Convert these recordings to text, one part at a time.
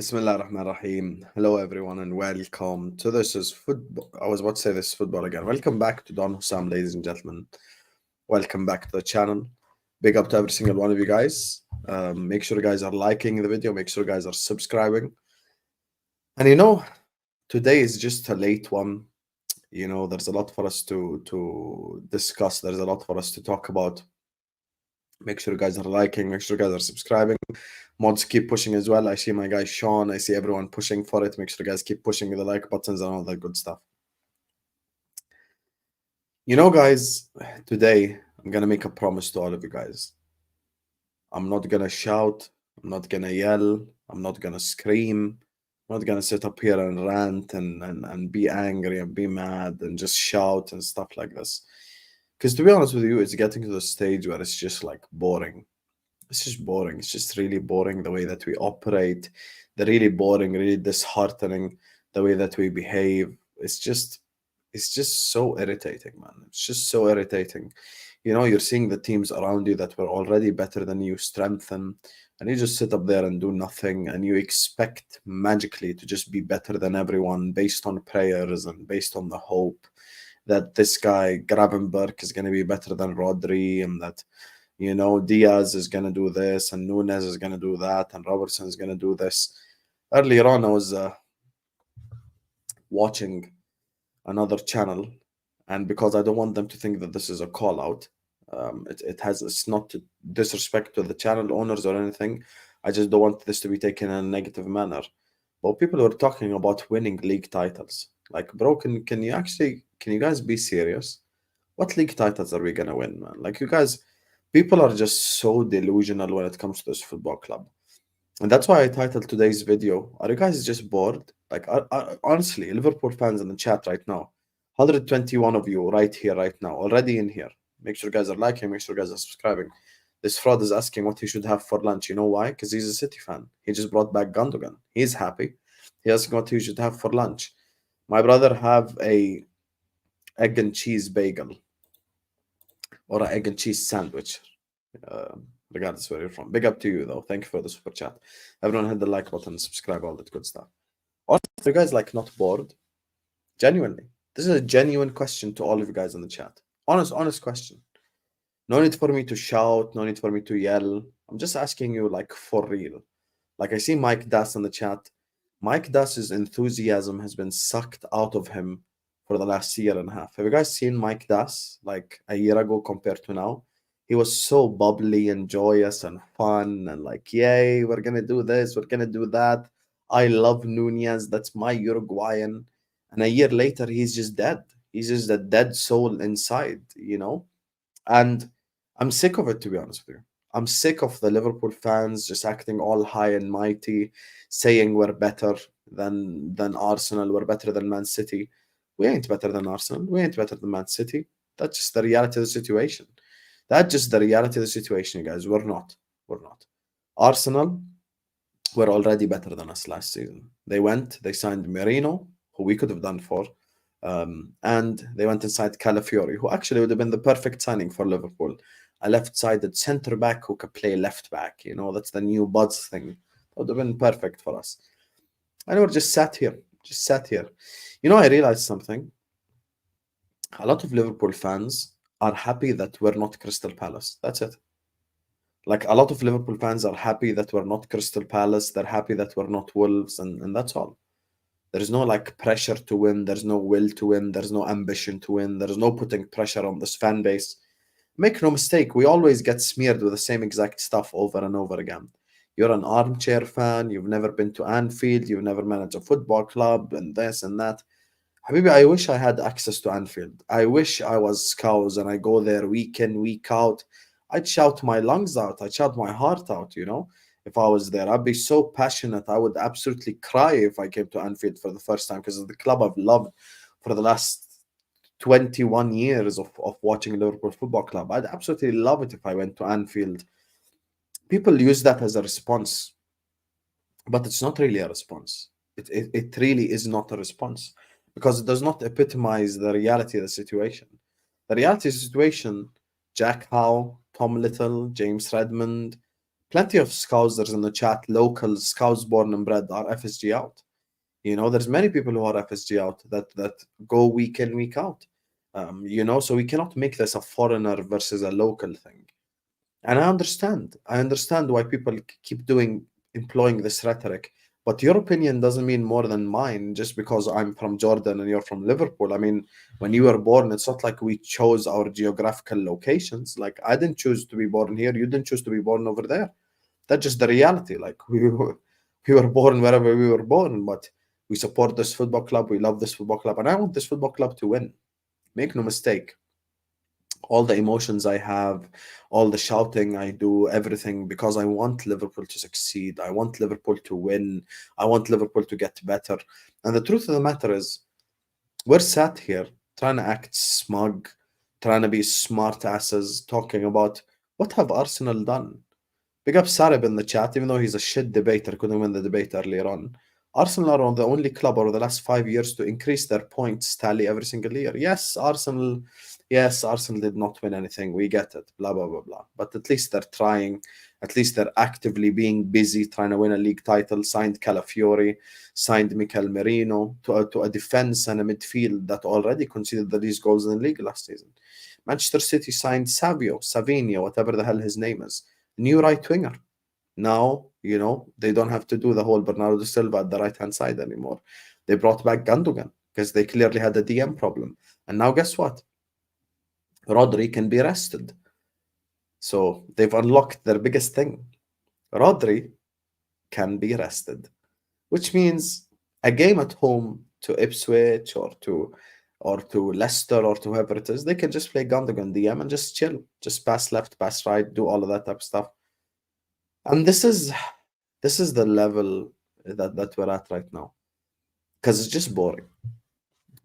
Bismillah ar-Rahman ar-Rahim. Hello, everyone, and welcome to this is football. I was about to say this is football again. Welcome back to Don Husam, ladies and gentlemen. Welcome back to the channel. Big up to every single one of you guys. Make sure you guys are liking the video. Make sure you guys are subscribing. And today is just a late one. There's a lot for us to discuss. There's a lot for us to talk about. Make sure you guys are liking. Make sure you guys are subscribing. Mods keep pushing as well. I see my guy Sean. I see everyone pushing for it. Make sure you guys keep pushing the like buttons and all that good stuff. Guys, today I'm gonna make a promise to all of you guys. I'm not gonna shout. I'm not gonna yell. I'm not gonna scream. I'm not gonna sit up here and rant and be angry and be mad and just shout and stuff like this. Because to be honest with you, it's getting to the stage where it's just like boring. It's just boring. It's just really boring the way that we operate. The really boring, really disheartening the way that we behave. It's just so irritating, man. It's just so irritating. You're seeing the teams around you that were already better than you strengthen, and you just sit up there and do nothing, and you expect magically to just be better than everyone based on prayers and based on the hope that this guy Gravenberg is going to be better than Rodri, and that Diaz is going to do this, and Nunes is going to do that, and Robertson is going to do this. Earlier on, I was watching another channel, and because I don't want them to think that this is a call out, it's not to disrespect to the channel owners or anything. I just don't want this to be taken in a negative manner. But people were talking about winning league titles. Like, bro, can you guys be serious? What league titles are we gonna win, man? Like, you guys, people are just so delusional when it comes to this football club. And that's why I titled today's video, are you guys just bored? Like, honestly, Liverpool fans in the chat right now, 121 of you right here, right now, already in here. Make sure you guys are liking, make sure you guys are subscribing. This fraud is asking what he should have for lunch. You know why? Because he's a City fan. He just brought back Gundogan. He's happy. He asking what he should have for lunch. My brother have a egg and cheese bagel or an egg and cheese sandwich. Regardless where you're from. Big up to you, though. Thank you for the super chat. Everyone hit the like button, subscribe, all that good stuff. Also, if you guys not bored, genuinely, this is a genuine question to all of you guys in the chat. Honest question. No need for me to shout, no need for me to yell. I'm just asking you, for real. Like, I see Mike Das in the chat. Mike Das's enthusiasm has been sucked out of him for the last year and a half. Have you guys seen Mike Das a year ago compared to now? He was so bubbly and joyous and fun and yay, we're gonna do this, we're gonna do that. I love Nunez, that's my Uruguayan. And a year later, he's just dead. He's just a dead soul inside, And I'm sick of it, to be honest with you. I'm sick of the Liverpool fans just acting all high and mighty, saying we're better than Arsenal, we're better than Man City. We ain't better than Arsenal. We ain't better than Man City. That's just the reality of the situation. That's just the reality of the situation, guys. We're not. We're not. Arsenal were already better than us last season. They signed Merino, who we could have done for, and they went and signed Calafiori, who actually would have been the perfect signing for Liverpool. A left-sided centre back who could play left back. That's the new Buds thing. That would have been perfect for us. And we're just sat here. I realized something. A lot of Liverpool fans are happy that we're not Crystal Palace. That's it. A lot of Liverpool fans are happy that we're not Crystal Palace. They're happy that we're not Wolves, and that's all. There's no pressure to win. There's no will to win. There's no ambition to win. There's no putting pressure on this fan base. Make no mistake, we always get smeared with the same exact stuff over and over again. You're an armchair fan. You've never been to Anfield. You've never managed a football club and this and that. Habibi, I wish I had access to Anfield. I wish I was Scouse and I go there week in, week out. I'd shout my lungs out. I'd shout my heart out, if I was there. I'd be so passionate. I would absolutely cry if I came to Anfield for the first time because of the club I've loved for the last 21 years of watching Liverpool Football Club. I'd absolutely love it if I went to Anfield. People use that as a response, but it's not really a response. It really is not a response because it does not epitomize the reality of the situation. The reality of the situation, Jack Howe, Tom Little, James Redmond, Plenty of Scousers in the chat, local Scouts born and bred, are FSG out. There's many people who are FSG out that go week in, week out. So we cannot make this a foreigner versus a local thing. And I understand. I understand why people keep employing this rhetoric. But your opinion doesn't mean more than mine just because I'm from Jordan and you're from Liverpool. I mean, when you were born, it's not like we chose our geographical locations. Like, I didn't choose to be born here. You didn't choose to be born over there. That's just the reality. Like, we were born wherever we were born, but we support this football club. We love this football club. And I want this football club to win. Make no mistake, all the emotions I have, all the shouting I do, everything, because I want Liverpool to succeed. I want Liverpool to win. I want Liverpool to get better. And the truth of the matter is, we're sat here trying to act smug, trying to be smart asses, talking about what have Arsenal done. Big up Sarib in the chat, even though he's a shit debater, couldn't win the debate earlier on. Arsenal are the only club over the last 5 years to increase their points tally every single year. Yes, Arsenal did not win anything. We get it, blah, blah, blah, blah. But at least they're trying. At least they're actively being busy trying to win a league title. Signed Calafiori, signed Mikel Merino to a defense and a midfield that already conceded the least goals in the league last season. Manchester City signed Savinho, whatever the hell his name is, new right winger. Now, they don't have to do the whole Bernardo Silva at the right-hand side anymore. They brought back Gundogan because they clearly had a DM problem. And now guess what? Rodri can be rested. So they've unlocked their biggest thing. Rodri can be rested, which means a game at home to Ipswich or to Leicester or to whoever it is, they can just play Gundogan DM and just chill, just pass left, pass right, do all of that type of stuff. And this is the level that we're at right now, because it's just boring.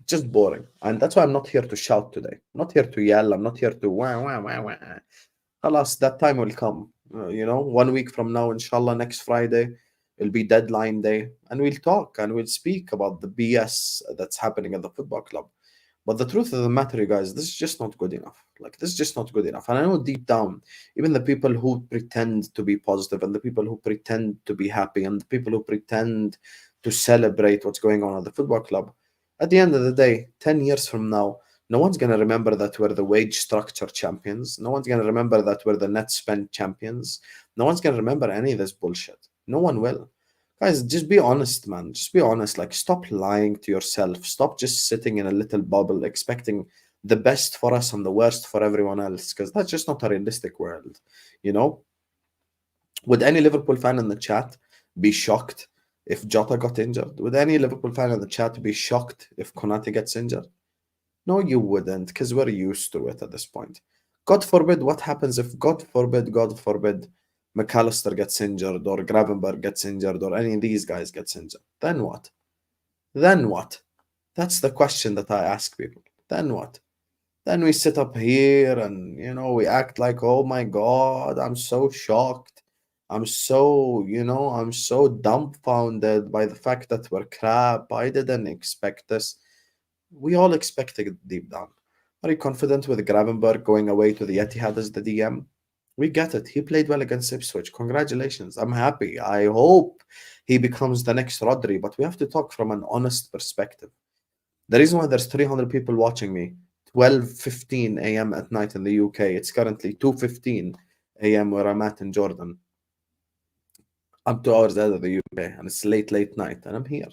Just boring. And that's why I'm not here to shout today. I'm not here to yell. I'm not here to wah, wah, wah, wah. Alas, that time will come. 1 week from now, inshallah, next Friday, it'll be deadline day. And we'll talk and we'll speak about the BS that's happening at the football club. But the truth of the matter, you guys, this is just not good enough. Like, this is just not good enough. And I know deep down, even the people who pretend to be positive and the people who pretend to be happy and the people who pretend to celebrate what's going on at the football club, at the end of the day, 10 years from now, no one's going to remember that we're the wage structure champions. No one's going to remember that we're the net spend champions. No one's going to remember any of this bullshit. No one will. Guys, just be honest, man. Just be honest. Like, stop lying to yourself. Stop just sitting in a little bubble expecting the best for us and the worst for everyone else, because that's just not a realistic world. Would any Liverpool fan in the chat be shocked if Jota got injured? Would any Liverpool fan in the chat be shocked if Konate gets injured? No, you wouldn't, because we're used to it at this point. God forbid, what happens if, God forbid, McAllister gets injured or Gravenberg gets injured or any of these guys gets injured? Then what? Then what? That's the question that I ask people. Then what? Then we sit up here and, we act like, oh my God, I'm so shocked. I'm so dumbfounded by the fact that we're crap. I didn't expect this. We all expected it deep down. Are you confident with Gravenberg going away to the Etihad as the DM? We get it. He played well against Ipswich. Congratulations. I'm happy. I hope he becomes the next Rodri, but we have to talk from an honest perspective. The reason why there's 300 people watching me, 12:15 a.m. at night in the UK, it's currently 2:15 a.m. where I'm at in Jordan. I'm 2 hours out of the UK, and it's late night, and I'm here.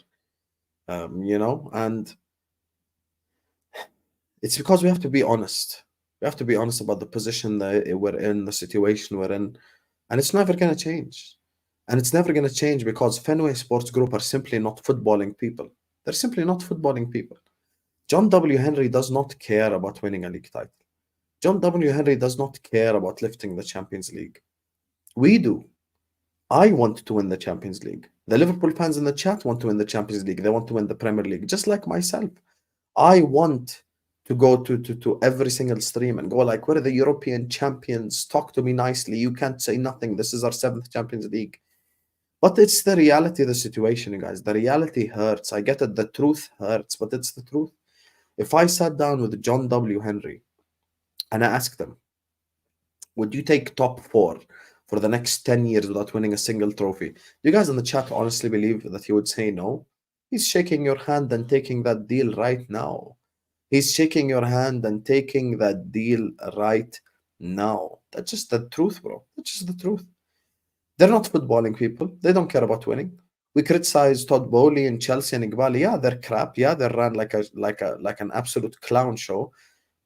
And it's because we have to be honest. We have to be honest about the position that we're in, the situation we're in, and it's never going to change. And it's never going to change because Fenway Sports Group are simply not footballing people. They're simply not footballing people. John W. Henry does not care about winning a league title. John W. Henry does not care about lifting the Champions League. We do. I want to win the Champions League. The Liverpool fans in the chat want to win the Champions League. They want to win the Premier League, just like myself. I want to go to every single stream and go like, we're the European champions. Talk to me nicely. You can't say nothing. This is our 7th Champions League. But it's the reality of the situation, you guys. The reality hurts. I get it. The truth hurts, but it's the truth. If I sat down with John W. Henry and I asked him, would you take top 4 for the next 10 years without winning a single trophy. Do you guys in the chat honestly believe that he would say no? He's shaking your hand and taking that deal right now. He's shaking your hand and taking that deal right now. That's just the truth, bro. That's just the truth. They're not footballing people. They don't care about winning. We criticize Todd Bowley and Chelsea and Iqbal. Yeah, they're crap. Yeah, they ran like an absolute clown show.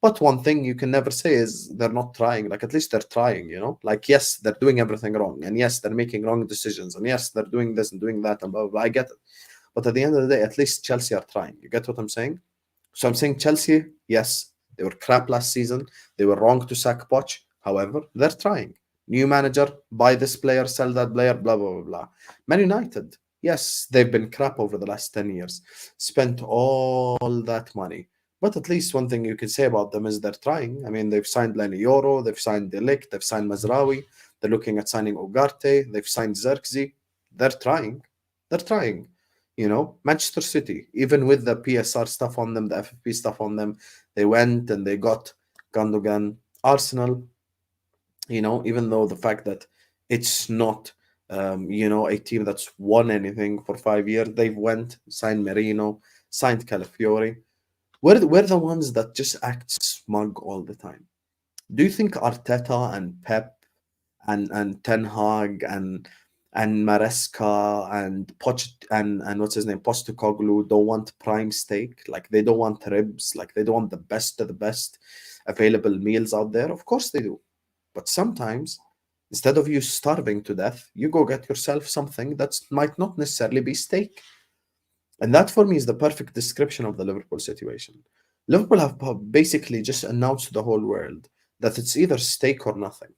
But one thing you can never say is they're not trying. Like at least they're trying, you know? Like yes, they're doing everything wrong. And yes, they're making wrong decisions. And yes, they're doing this and doing that and blah blah blah. I get it. But at the end of the day, at least Chelsea are trying. You get what I'm saying? So I'm saying Chelsea, yes, they were crap last season. They were wrong to sack Poch. However, they're trying. New manager, buy this player, sell that player, blah, blah, blah, blah. Man United, yes, they've been crap over the last 10 years. Spent all that money. But at least one thing you can say about them is they're trying. I mean, they've signed Lenny Yoro, they've signed Delict, they've signed Mazraoui, they're looking at signing Ugarte, they've signed Xerxes. They're trying. They're trying. You know, Manchester City, even with the PSR stuff on them, the FFP stuff on them, they went and they got Gundogan. Arsenal, you know, even though the fact that it's not, you know, a team that's won anything for 5 years, they've went, signed Merino, signed Calafiori. We're the ones that just act smug all the time. Do you think Arteta and Pep and Ten Hag and Maresca and and what's his name, Postecoglou don't want prime steak? Like they don't want ribs, like they don't want the best of the best available meals out there? Of course they do. But sometimes instead of you starving to death, you go get yourself something that might not necessarily be steak. And that for me is the perfect description of the Liverpool situation. Liverpool have basically just announced to the whole world that it's either steak or nothing.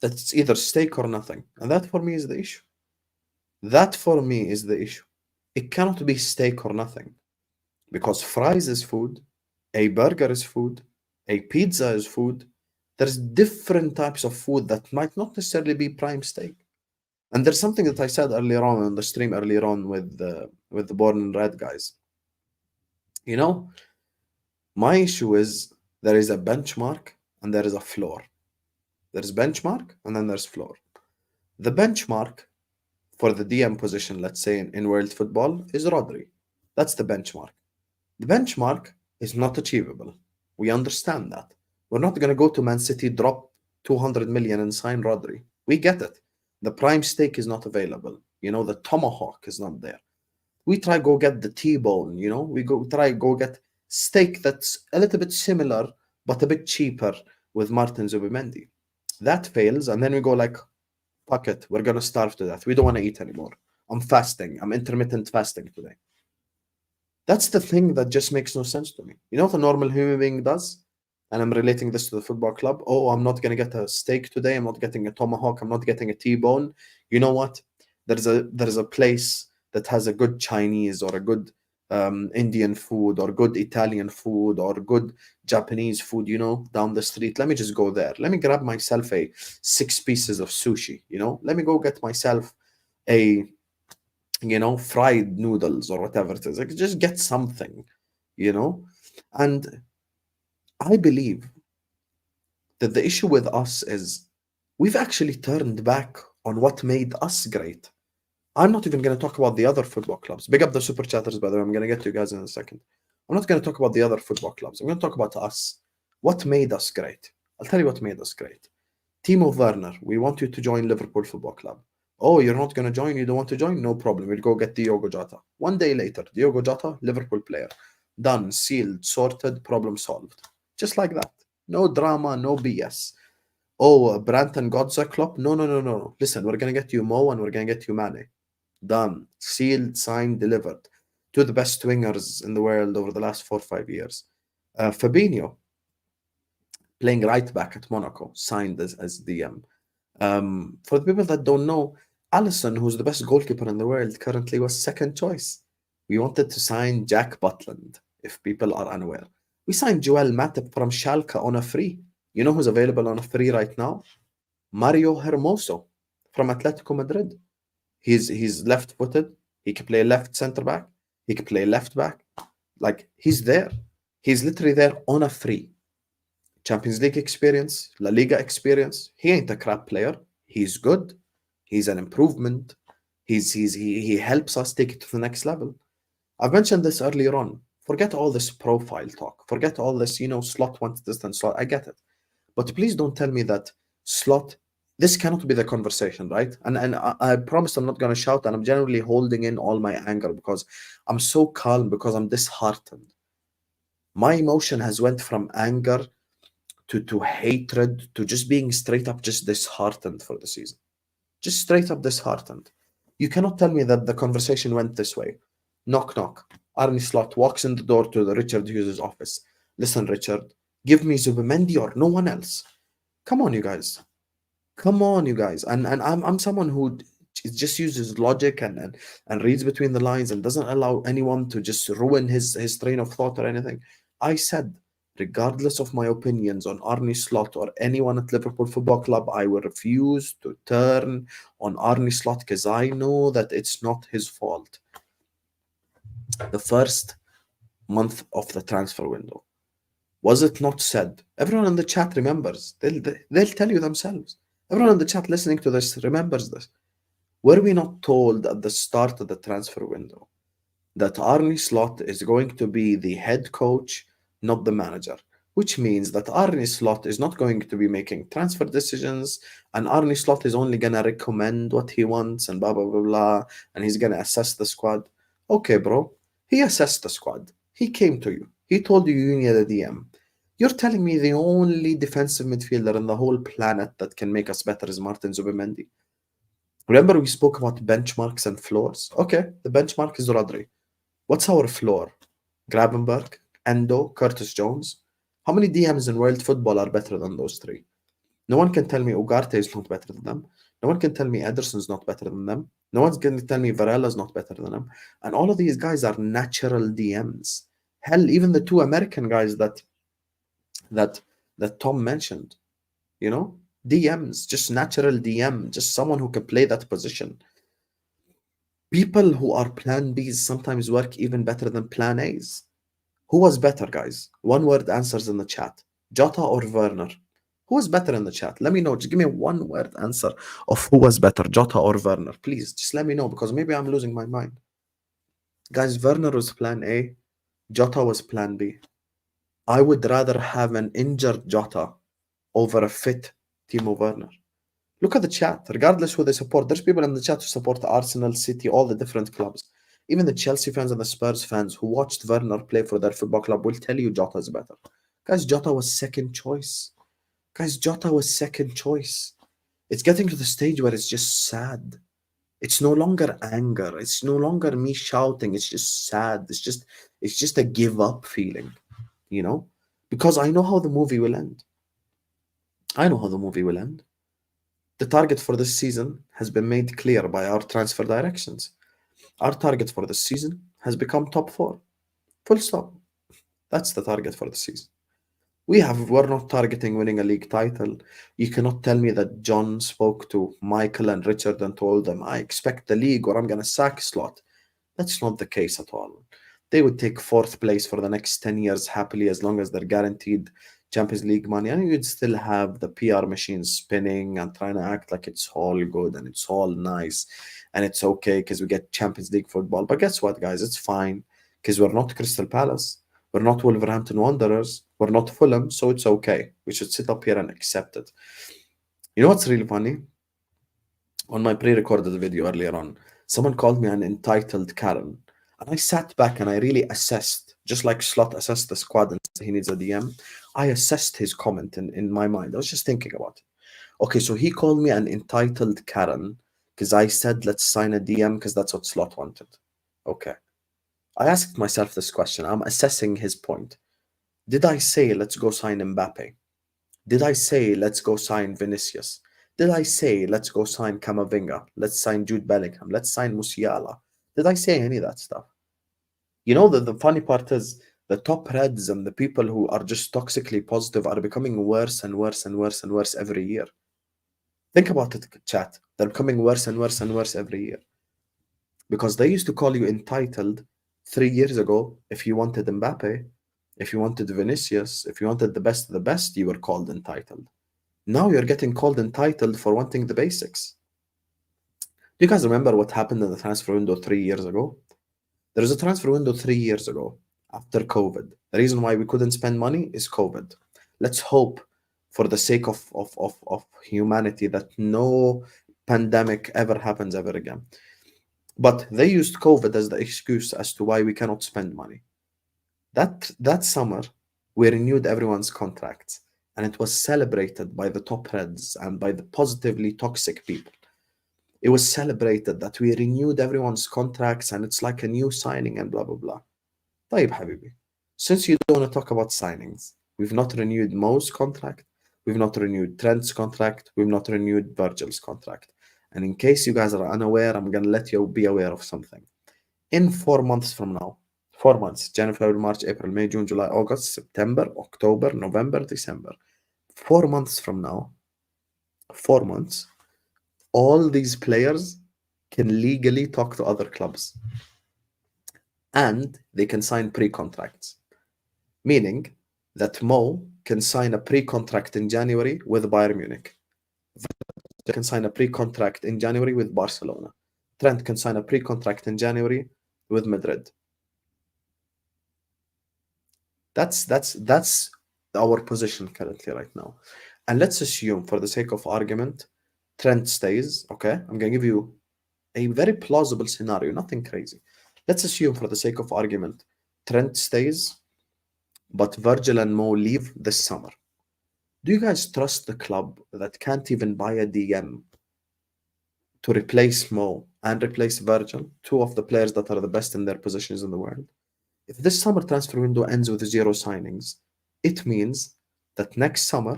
That it's either steak or nothing. And that for me is the issue. That for me is the issue. It cannot be steak or nothing. Because fries is food, a burger is food, a pizza is food. There's different types of food that might not necessarily be prime steak. And there's something that I said earlier on the stream earlier on with the Born and Red guys. You know, my issue is there is a benchmark and there is a floor. There's benchmark and then there's floor. The benchmark for the DM position, let's say in world football, is Rodri. That's the benchmark. The benchmark is not achievable. We understand that. We're not going to go to Man City, drop 200 million and sign Rodri. We get it. The prime steak is not available. You know, the tomahawk is not there. We try go get the T-bone, you know. We go get steak that's a little bit similar but a bit cheaper with Martin Zubimendi. That fails, and then we go like, fuck it, we're gonna starve to death. We don't want to eat anymore. I'm fasting. I'm intermittent fasting today. That's the thing that just makes no sense to me. You know what a normal human being does? And I'm relating this to the football club. Oh, I'm not going to get a steak today. I'm not getting a tomahawk. I'm not getting a T-bone. You know what? There's a place that has a good Chinese or a good Indian food or good Italian food or good Japanese food, you know, down the street. Let me just go there. Let me grab myself a 6 pieces of sushi, you know. Let me go get myself a, you know, fried noodles or whatever it is. Like just get something, you know. And I believe that the issue with us is we've actually turned back on what made us great. I'm not even going to talk about the other football clubs. Big up the super chatters, by the way. I'm going to get to you guys in a second. I'm not going to talk about the other football clubs. I'm going to talk about us. What made us great? I'll tell you what made us great. Timo Werner, we want you to join Liverpool Football Club. Oh, you're not going to join? You don't want to join? No problem. We'll go get Diogo Jota. One day later, Diogo Jota, Liverpool player. Done, sealed, sorted, problem solved. Just like that. No drama, no BS. Oh, Branton Godza Klopp? No. Listen, we're going to get you Mo and we're going to get you Mane. Done. Sealed, signed, delivered. Two of the best wingers in the world over the last 4 or 5 years. Fabinho, playing right back at Monaco, signed as DM. For the people that don't know, Alisson, who's the best goalkeeper in the world, currently was second choice. We wanted to sign Jack Butland, if people are unaware. We signed Joel Matip from Schalke on a free. You know who's available on a free right now? Mario Hermoso from Atletico Madrid. He's left-footed. He can play left centre back. He can play left back. Like, he's there. He's literally there on a free. Champions League experience, La Liga experience. He ain't a crap player. He's good. He's an improvement. He helps us take it to the next level. I've mentioned this earlier on. Forget all this profile talk. Forget all this, Slot wants this and Slot. I get it. But please don't tell me that Slot, this cannot be the conversation, right? And I promise I'm not going to shout, and I'm generally holding in all my anger because I'm so calm, because I'm disheartened. My emotion has went from anger to hatred to just being straight up just disheartened for the season. Just straight up disheartened. You cannot tell me that the conversation went this way. Knock, knock. Arne Slot walks in the door to the Richard Hughes' office. Listen, Richard, give me Zubimendi or no one else. Come on, you guys. Come on, you guys. And I'm someone who just uses logic and reads between the lines and doesn't allow anyone to just ruin his train of thought or anything. I said, regardless of my opinions on Arne Slot or anyone at Liverpool Football Club, I will refuse to turn on Arne Slot because I know that it's not his fault. The first month of the transfer window, was it not said? Everyone in the chat remembers. They'll tell you themselves. Everyone in the chat listening to this remembers this. Were we not told at the start of the transfer window that Arne Slot is going to be the head coach, not the manager? Which means that Arne Slot is not going to be making transfer decisions, and Arne Slot is only going to recommend what he wants and blah, blah, blah, blah, and he's going to assess the squad. Okay, bro. He assessed the squad. He came to you. He told you need a DM. You're telling me the only defensive midfielder in the whole planet that can make us better is Martin Zubimendi. Remember we spoke about benchmarks and floors? Okay, the benchmark is Rodri. What's our floor? Gravenberg, Endo, Curtis Jones. How many DMs in world football are better than those three? No one can tell me Ugarte is not better than them. No one can tell me Ederson's not better than them. No one's going to tell me Varela's not better than them. And all of these guys are natural DMs. Hell, even the two American guys that Tom mentioned, DMs, just natural DM, just someone who can play that position. People who are plan Bs sometimes work even better than plan As. Who was better, guys? One word answers in the chat. Jota or Werner? Who was better in the chat? Let me know. Just give me one word answer of who was better, Jota or Werner. Please, just let me know, because maybe I'm losing my mind. Guys, Werner was plan A. Jota was plan B. I would rather have an injured Jota over a fit Timo Werner. Look at the chat. Regardless who they support, there's people in the chat who support Arsenal, City, all the different clubs. Even the Chelsea fans and the Spurs fans who watched Werner play for their football club will tell you Jota is better. Guys, Jota was second choice. It's getting to the stage where it's just sad. It's no longer anger. It's no longer me shouting. It's just sad. It's just a give up feeling, because I know how the movie will end. The target for this season has been made clear by our transfer directions. Our target for this season has become top 4. Full stop. That's the target for the season. We're not targeting winning a league title. You cannot tell me that John spoke to Michael and Richard and told them, I expect the league or I'm going to sack Slot. That's not the case at all. They would take 4th place for the next 10 years happily, as long as they're guaranteed Champions League money, and you'd still have the PR machine spinning and trying to act like it's all good and it's all nice and it's okay because we get Champions League football. But guess what, guys? It's fine, because we're not Crystal Palace. We're not Wolverhampton Wanderers. We're not Fulham, so it's okay. We should sit up here and accept it. You know what's really funny? On my pre-recorded video earlier on, someone called me an entitled Karen. And I sat back and I really assessed, just like Slot assessed the squad and said he needs a DM. I assessed his comment in my mind. I was just thinking about it. Okay, so he called me an entitled Karen because I said, let's sign a DM because that's what Slot wanted. Okay. I asked myself this question. I'm assessing his point. Did I say, let's go sign Mbappe? Did I say, let's go sign Vinicius? Did I say, let's go sign Camavinga? Let's sign Jude Bellingham. Let's sign Musiala. Did I say any of that stuff? The funny part is the top Reds and the people who are just toxically positive are becoming worse and worse and worse and worse every year. Think about it, chat. They're becoming worse and worse and worse every year. Because they used to call you entitled 3 years ago if you wanted Mbappe. If you wanted Vinicius, if you wanted the best of the best, you were called entitled. Now you're getting called entitled for wanting the basics. Do you guys remember what happened in the transfer window 3 years ago? There was a transfer window 3 years ago after COVID. The reason why we couldn't spend money is COVID. Let's hope, for the sake of humanity, that no pandemic ever happens ever again. But they used COVID as the excuse as to why we cannot spend money. That summer, we renewed everyone's contracts, and it was celebrated by the top heads and by the positively toxic people. It was celebrated that we renewed everyone's contracts and it's like a new signing and blah blah blah. طيب حبيبي, since you don't want to talk about signings, we've not renewed Mo's contract, we've not renewed Trent's contract, we've not renewed Virgil's contract. And in case you guys are unaware, I'm gonna let you be aware of something. In 4 months from now, 4 months, January, February, March, April, May, June, July, August, September, October, November, December. 4 months from now, 4 months, all these players can legally talk to other clubs and they can sign pre-contracts, meaning that Mo can sign a pre-contract in January with Bayern Munich. They can sign a pre-contract in January with Barcelona. Trent can sign a pre-contract in January with Madrid. That's our position currently right now. And let's assume, for the sake of argument, Trent stays. Okay, I'm gonna give you a very plausible scenario, nothing crazy. Let's assume, for the sake of argument, Trent stays, but Virgil and Mo leave this summer. Do you guys trust the club that can't even buy a DM to replace Mo and replace Virgil, two of the players that are the best in their positions in the world? If this summer transfer window ends with 0 signings, it means that next summer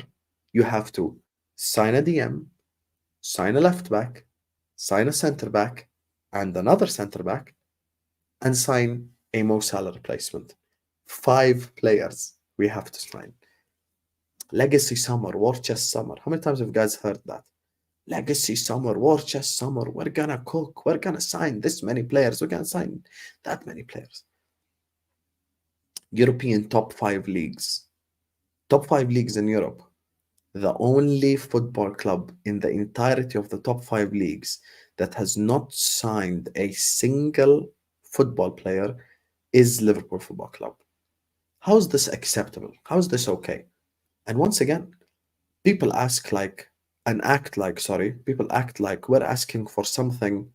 you have to sign a DM, sign a left back, sign a centre back, and another centre back, and sign a Mo Salah replacement. 5 players we have to sign. Legacy summer, war chest summer. How many times have you guys heard that? Legacy summer, war chest summer. We're gonna cook. We're gonna sign this many players. We're gonna sign that many players. European top 5 leagues. Top 5 leagues in Europe. The only football club in the entirety of the top 5 leagues that has not signed a single football player is Liverpool Football Club. How is this acceptable? How is this okay? And once again, people act like we're asking for something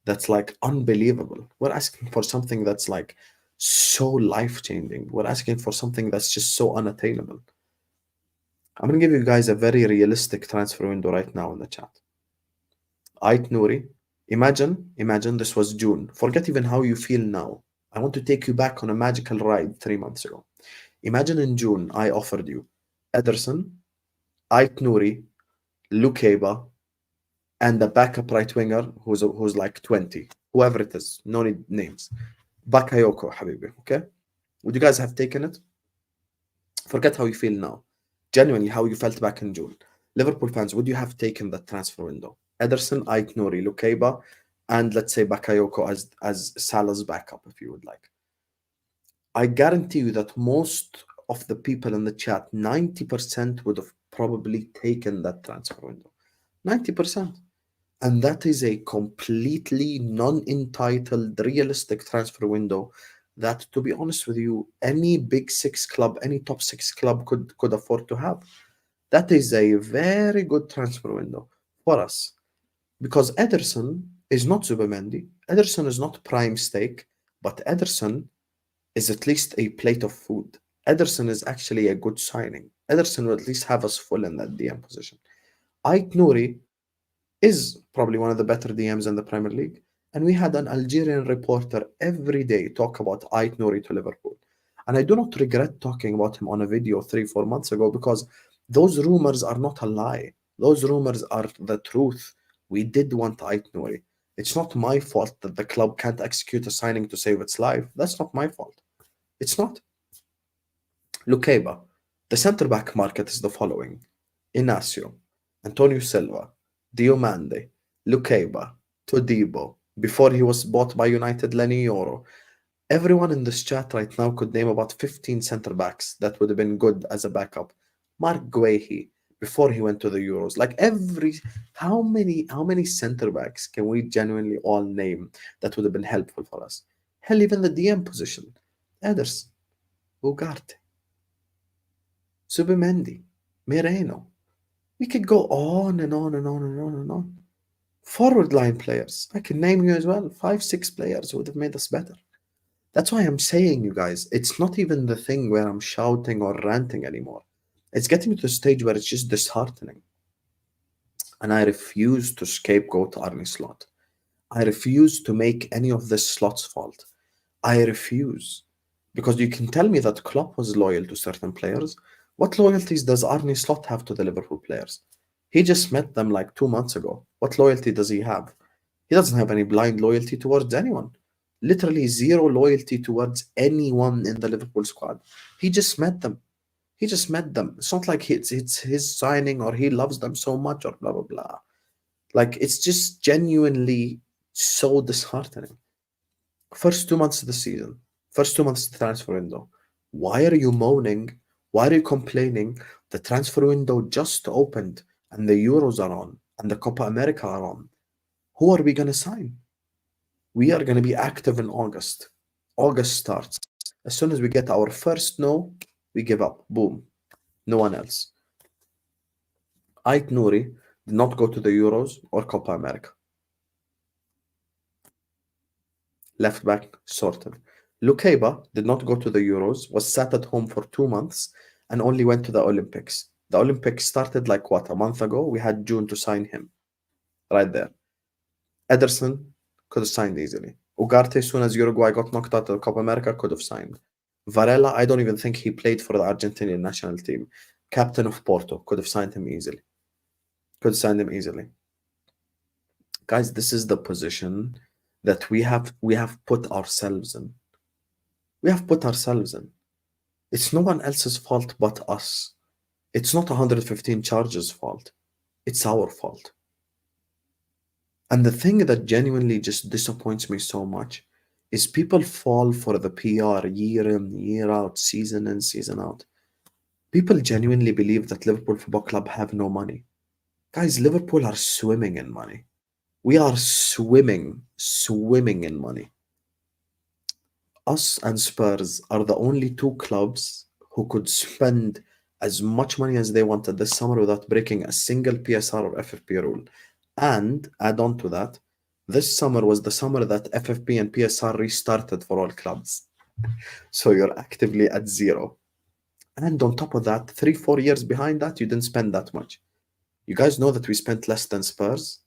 that's like unbelievable. We're asking for something that's like so life-changing. We're asking for something that's just so unattainable. I'm gonna give you guys a very realistic transfer window right now in the chat. Ait Nouri, imagine this was June. Forget even how you feel now. I want to take you back on a magical ride 3 months ago. Imagine in June, I offered you Ederson, Ait Nouri, Lukeba, and the backup right winger who's like 20, whoever it is, no need names. Bakayoko, Habibi, okay? Would you guys have taken it? Forget how you feel now. Genuinely, how you felt back in June. Liverpool fans, would you have taken that transfer window? Ederson, Ait Nouri, Lukeba, and let's say Bakayoko as Salah's backup, if you would like. I guarantee you that most of the people in the chat, 90% would have probably taken that transfer window. 90%. And that is a completely non-entitled, realistic transfer window that, to be honest with you, any big 6 club, any top 6 club could afford to have. That is a very good transfer window for us. Because Ederson is not Zubimendi, Ederson is not prime steak, but Ederson is at least a plate of food. Ederson is actually a good signing. Ederson will at least have us full in that DM position. Ait Nouri is probably one of the better DMs in the Premier League. And we had an Algerian reporter every day talk about Ait Nouri to Liverpool. And I do not regret talking about him on a video 3-4 months ago, because those rumors are not a lie. Those rumors are the truth. We did want Ait Nouri. It's not my fault that the club can't execute a signing to save its life. That's not my fault. It's not. Lukeba. The centre-back market is the following. Inacio, Antonio Silva, Diomande, Lukeba, Todibo. Before he was bought by United, Lenny Yoro. Everyone in this chat right now could name about 15 center backs that would have been good as a backup. Mark Guehi, before he went to the Euros. Like how many center backs can we genuinely all name that would have been helpful for us? Hell, even the DM position. Ederson, Ugarte, Subimendi, Merino. We could go on and on and on and on and on. Forward line players. I can name you as well. 5, 6 players who would have made us better. That's why I'm saying, you guys, it's not even the thing where I'm shouting or ranting anymore. It's getting to the stage where it's just disheartening. And I refuse to scapegoat Arne Slot. I refuse to make any of this Slot's fault. I refuse. Because you can tell me that Klopp was loyal to certain players. What loyalties does Arne Slot have to the Liverpool players? He just met them like 2 months ago. What loyalty does he have? He doesn't have any blind loyalty towards anyone. Literally zero loyalty towards anyone in the Liverpool squad. He just met them. He just met them. It's not like it's his signing or he loves them so much or blah blah blah. Like it's just genuinely so disheartening. First 2 months of the season, first 2 months of the transfer window. Why are you moaning? Why are you complaining? The transfer window just opened and the Euros are on and the Copa America are on. Who are we gonna sign? We are gonna be active in August. August starts. As soon as we get our first no, we give up. Boom. No one else. Ait Nouri did not go to the Euros or Copa America. Left back sorted. Lukeba did not go to the Euros, was sat at home for 2 months, and only went to the Olympics. The Olympics started like what, a month ago? We had June to sign him. Right there. Ederson could have signed easily. Ugarte, as soon as Uruguay got knocked out of the Copa America, could have signed. Varela, I don't even think he played for the Argentinian national team. Captain of Porto, could have signed him easily. Could have signed him easily. Guys, this is the position that we have put ourselves in. We have put ourselves in. It's no one else's fault but us. It's not 115 charges' fault. It's our fault. And the thing that genuinely just disappoints me so much is people fall for the PR year in, year out, season in, season out. People genuinely believe that Liverpool Football Club have no money. Guys, Liverpool are swimming in money. We are swimming in money. Us and Spurs are the only two clubs who could spend as much money as they wanted this summer without breaking a single PSR or FFP rule. And add on to that, this summer was the summer that FFP and PSR restarted for all clubs. So you're actively at zero. And on top of that, 3-4 years behind that, you didn't spend that much. You guys know that we spent less than Spurs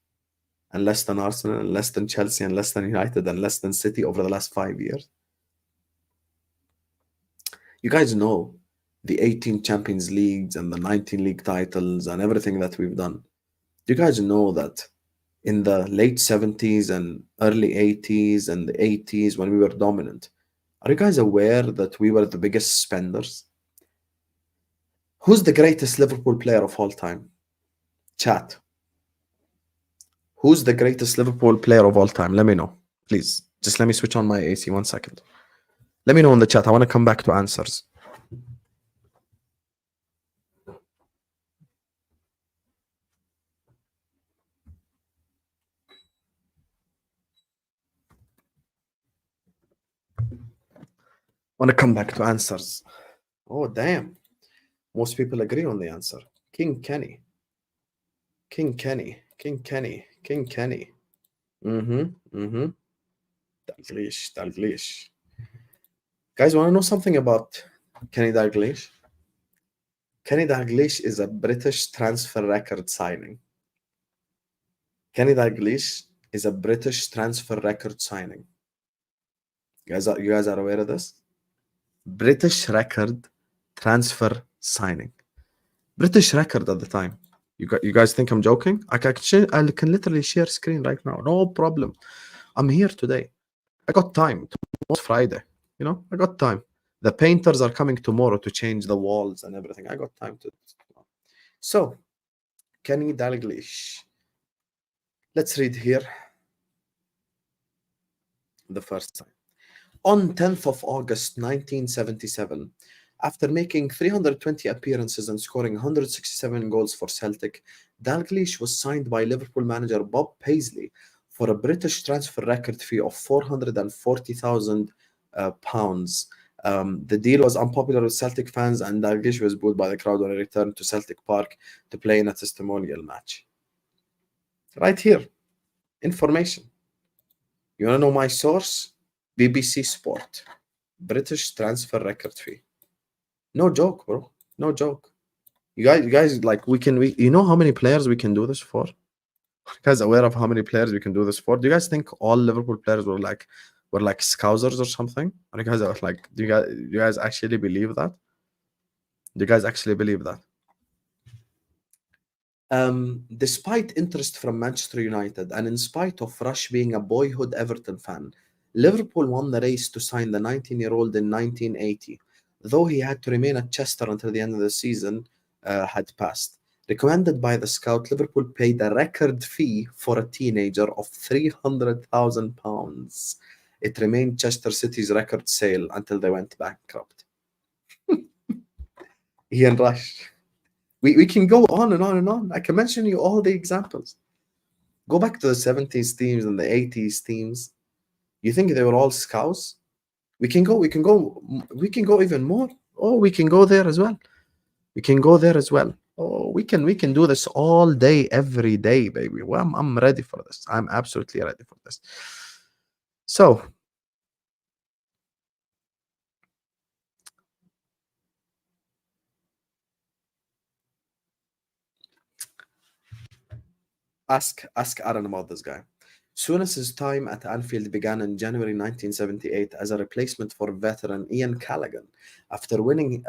and less than Arsenal and less than Chelsea and less than United and less than City over the last 5 years. You guys know the 18 Champions Leagues and the 19 league titles and everything that we've done. Do you guys know that in the late 70s and early 80s and the 80s when we were dominant, are you guys aware that we were the biggest spenders? Who's the greatest Liverpool player of all time? Chat. Who's the greatest Liverpool player of all time? Let me know, please. Just let me switch on my AC 1 second. Let me know in the chat. I want to come back to answers. Want to come back to answers. Oh, damn. Most people agree on the answer. King Kenny. King Kenny. King Kenny. King Kenny. Dalglish. Guys, want to know something about Kenny Dalglish? Kenny Dalglish is a British transfer record signing. Kenny Dalglish is a British transfer record signing. You guys are aware of this? British record transfer signing. British record at the time. You guys think I'm joking? I can literally share screen right now. No problem. I'm here today. I got time. Tomorrow's Friday. You know, I got time. The painters are coming tomorrow to change the walls and everything. I got time to. So, Kenny Dalglish. Let's read here the first time. On 10th of August 1977, after making 320 appearances and scoring 167 goals for Celtic, Dalglish was signed by Liverpool manager Bob Paisley for a British transfer record fee of £440,000. The deal was unpopular with Celtic fans, and Dalglish was booed by the crowd when he returned to Celtic Park to play in a testimonial match. Right here, information. You want to know my source? BBC Sport. British transfer record fee. No joke, bro. No joke. You guys, like you know how many players we can do this for? You guys aware of how many players we can do this for? Do you guys think all Liverpool players were like scousers or something? Or you guys are like, do you guys actually believe that? Do you guys actually believe that? Despite interest from Manchester United and in spite of Rush being a boyhood Everton fan, Liverpool won the race to sign the 19-year-old in 1980, though he had to remain at Chester until the end of the season had passed. Recommended by the scout, Liverpool paid a record fee for a teenager of £300,000. It remained Chester City's record sale until they went bankrupt. Ian Rush. We can go on and on and on. I can mention you all the examples. Go back to the 70s teams and the 80s teams. You think they were all scouts? We can go even more. Oh, we can go there as well. We can go there as well. Oh, we can do this all day, every day, baby. Well, I'm ready for this. I'm absolutely ready for this. So, ask Aaron about this guy. Souness's time at Anfield began in January 1978 as a replacement for veteran Ian Callaghan. After winning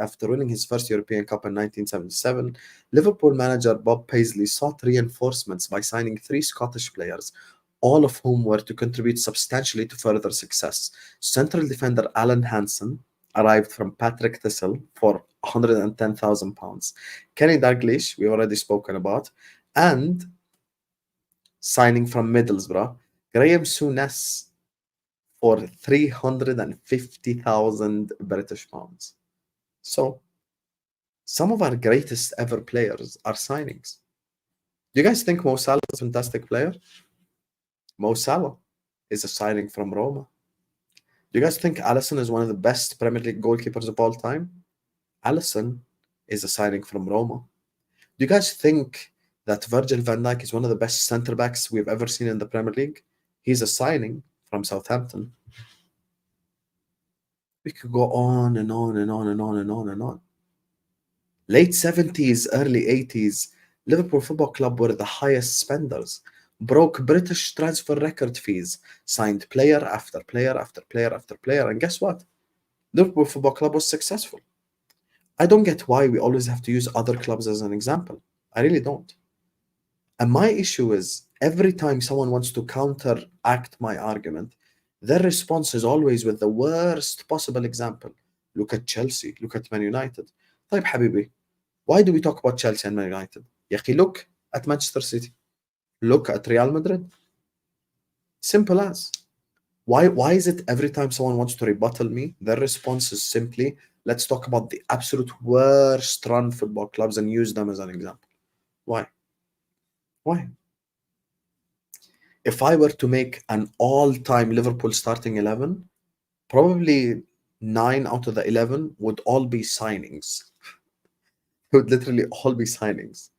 his first European Cup in 1977, Liverpool manager Bob Paisley sought reinforcements by signing 3 Scottish players, all of whom were to contribute substantially to further success. Central defender Alan Hansen arrived from Patrick Thistle for £110,000. Kenny Dalglish, we already spoken about, and signing from Middlesbrough, Graham Souness for 350,000 British pounds. So, some of our greatest ever players are signings. Do you guys think Mo Salah is a fantastic player? Mo Salah is a signing from Roma. Do you guys think Alisson is one of the best Premier League goalkeepers of all time? Alisson is a signing from Roma. Do you guys think that Virgil van Dijk is one of the best centre backs we've ever seen in the Premier League? He's a signing from Southampton. We could go on and on and on and on and on and on. Late 70s, early 80s, Liverpool Football Club were the highest spenders, broke British transfer record fees, signed player after player after player after player, and guess what? Liverpool Football Club was successful. I don't get why we always have to use other clubs as an example. I really don't. And my issue is, every time someone wants to counteract my argument, their response is always with the worst possible example. Look at Chelsea, look at Man United. طيب حبيبي, why do we talk about Chelsea and Man United? يا أخي, look at Manchester City. Look at Real Madrid. Simple as. Why is it every time someone wants to rebuttal me, their response is simply, let's talk about the absolute worst run football clubs and use them as an example? Why? Why? If I were to make an all-time Liverpool starting 11, probably 9 out of the 11 would all be signings. It would literally all be signings.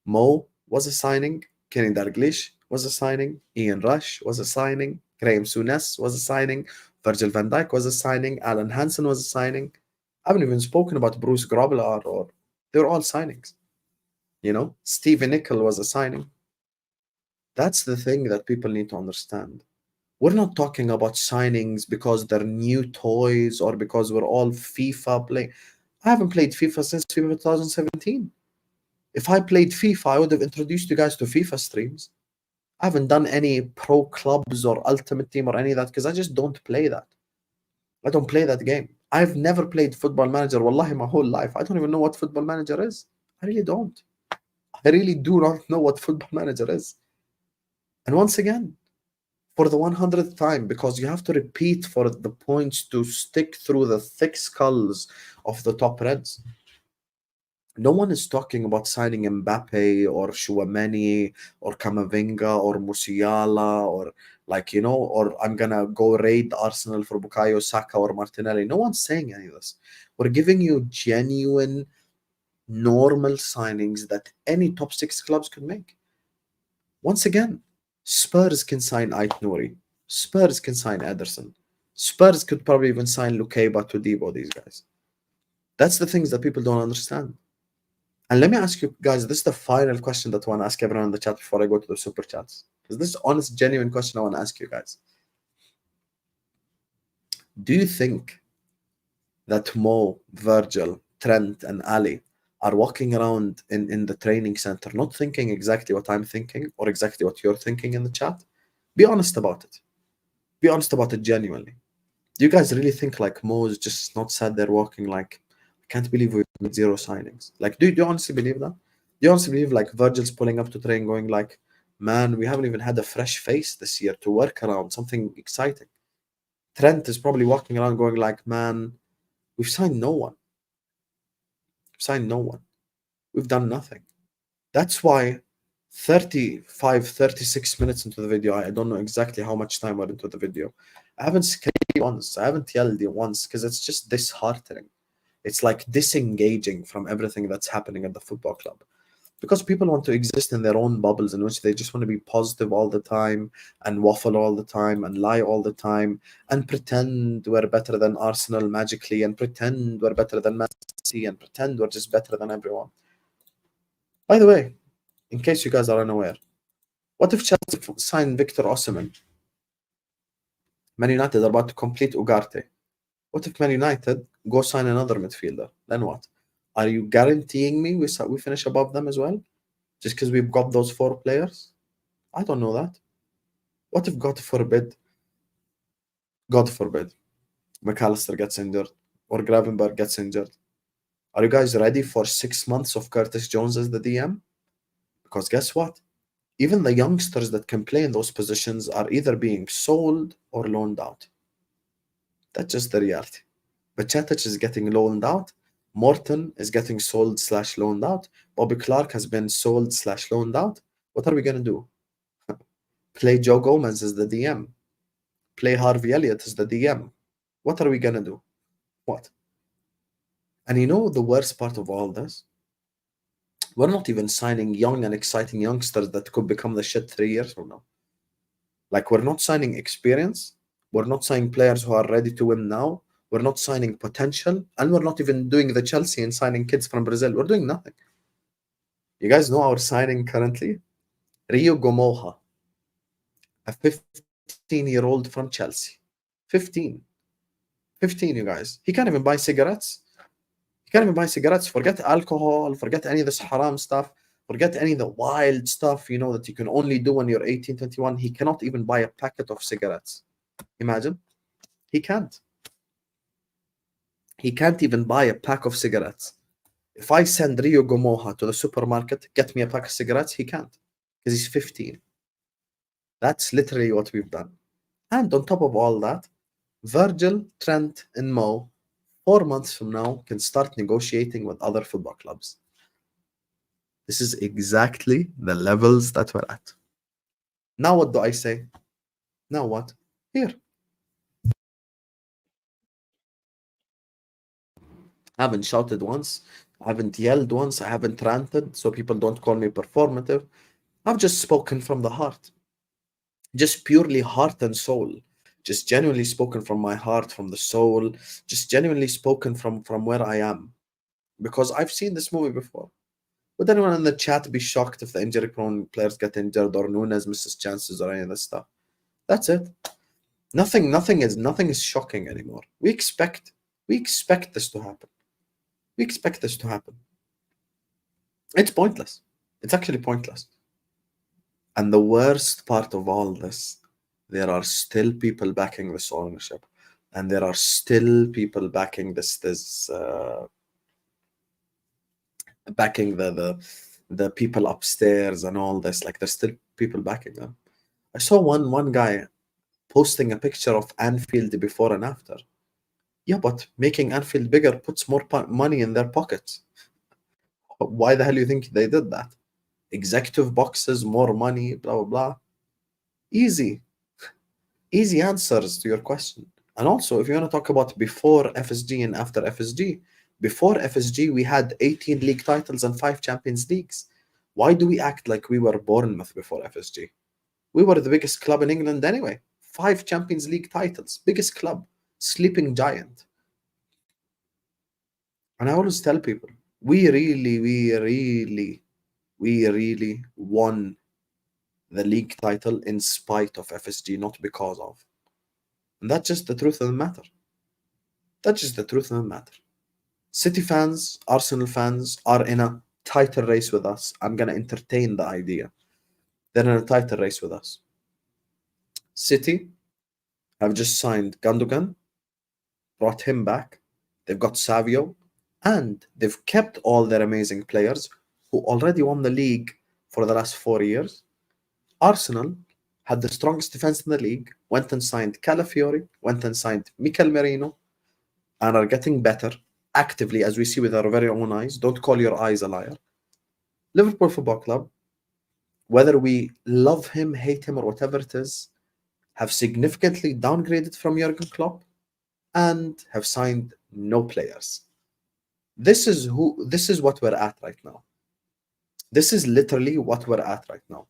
Mo was a signing. Kenny Dalglish was a signing. Ian Rush was a signing. Graham Souness was a signing. Virgil van Dijk was a signing. Alan Hansen was a signing. I haven't even spoken about Bruce Grobbelaar, or they were all signings. You know, Stevie Nicol was a signing. That's the thing that people need to understand. We're not talking about signings because they're new toys or because we're all FIFA playing. I haven't played FIFA since FIFA 2017. If I played FIFA, I would have introduced you guys to FIFA streams. I haven't done any pro clubs or Ultimate Team or any of that because I just don't play that. I don't play that game. I've never played Football Manager, wallahi, my whole life. I don't even know what Football Manager is. I really don't. I really do not know what Football Manager is. And once again, for the 100th time, because you have to repeat for the points to stick through the thick skulls of the top Reds. No one is talking about signing Mbappe or Chouameni or Camavinga or Musiala or, like, or I'm gonna go raid Arsenal for Bukayo Saka or Martinelli. No one's saying any of this. We're giving you genuine, normal signings that any top six clubs could make. Once again, Spurs can sign Ait Nouri. Spurs can sign Ederson. Spurs could probably even sign Lukeba, Todibo, these guys. That's the things that people don't understand. And let me ask you guys, this is the final question that I want to ask everyone in the chat before I go to the super chats. Because this is honest, genuine question I want to ask you guys. Do you think that Mo, Virgil, Trent, and Ali are walking around in the training center not thinking exactly what I'm thinking or exactly what you're thinking in the chat? Be honest about it. Be honest about it genuinely. Do you guys really think like Mo's just not sat there walking like, I can't believe we made zero signings? Like, do you honestly believe that? Do you honestly believe like Virgil's pulling up to train going like, man, we haven't even had a fresh face this year to work around, something exciting? Trent is probably walking around going like, man, we've signed no one. We've signed no one. We've done nothing. That's why 35, 36 minutes into the video, I don't know exactly how much time we're into the video. I haven't screamed once. I haven't yelled once because it's just disheartening. It's like disengaging from everything that's happening at the football club. Because people want to exist in their own bubbles in which they just want to be positive all the time and waffle all the time and lie all the time and pretend we're better than Arsenal magically and pretend we're better than Messi and pretend we're just better than everyone. By the way, in case you guys are unaware, what if Chelsea signed Victor Osimhen? Man United are about to complete Ugarte. What if Man United go sign another midfielder? Then what? Are you guaranteeing me we finish above them as well? Just because we've got those four players? I don't know that. What if, God forbid, McAllister gets injured or Gravenberg gets injured? Are you guys ready for 6 months of Curtis Jones as the DM? Because guess what? Even the youngsters that can play in those positions are either being sold or loaned out. That's just the reality. Bajcetic is getting loaned out. Morton is getting sold/loaned out. Bobby Clark has been sold/loaned out. What are we going to do? Play Joe Gomez as the DM. Play Harvey Elliott as the DM. What are we going to do? What? And you know the worst part of all this? We're not even signing young and exciting youngsters that could become the shit 3 years from now. Like, we're not signing experience. We're not signing players who are ready to win now. We're not signing potential. And we're not even doing the Chelsea and signing kids from Brazil. We're doing nothing. You guys know our signing currently? Rio Gomoha, a 15-year-old from Chelsea. 15. 15, you guys. He can't even buy cigarettes. He can't even buy cigarettes. Forget alcohol. Forget any of this haram stuff. Forget any of the wild stuff, that you can only do when you're 18, 21. He cannot even buy a packet of cigarettes. Imagine. He can't. He can't even buy a pack of cigarettes. If I send Rio Gomoha to the supermarket, get me a pack of cigarettes, he can't. Because he's 15. That's literally what we've done. And on top of all that, Virgil, Trent, and Mo, 4 months from now, can start negotiating with other football clubs. This is exactly the levels that we're at. Now what do I say? Now what? Here. I haven't shouted once. I haven't yelled once. I haven't ranted, so people don't call me performative. I've just spoken from the heart. Just purely heart and soul. Just genuinely spoken from my heart, from the soul. Just genuinely spoken from where I am. Because I've seen this movie before. Would anyone in the chat be shocked if the injury-prone players get injured or Nunes misses chances or any of this stuff? That's it. Nothing is shocking anymore. We expect this to happen. We expect this to happen. It's pointless. It's actually pointless. And the worst part of all this, there are still people backing this ownership, and there are still people backing backing the people upstairs and all this. Like, there's still people backing them. I saw one guy posting a picture of Anfield before and after. Yeah, but making Anfield bigger puts more money in their pockets. Why the hell do you think they did that? Executive boxes, more money, blah, blah, blah. Easy. Easy answers to your question. And also, if you want to talk about before FSG and after FSG, before FSG, we had 18 league titles and 5 Champions Leagues. Why do we act like we were Bournemouth before FSG? We were the biggest club in England anyway. 5 Champions League titles, biggest club, sleeping giant. And I always tell people, we really won the league title in spite of FSG, not because of. And that's just the truth of the matter. That's just the truth of the matter. City fans, Arsenal fans are in a title race with us. I'm going to entertain the idea. They're in a title race with us. City have just signed Gundogan, brought him back. They've got Savio, and they've kept all their amazing players who already won the league for the last 4 years. Arsenal had the strongest defense in the league, went and signed Calafiori, went and signed Mikel Merino, and are getting better actively, as we see with our very own eyes. Don't call your eyes a liar. Liverpool Football Club, whether we love him, hate him, or whatever it is, have significantly downgraded from Jurgen Klopp and have signed no players. This is what we're at right now. This is literally what we're at right now.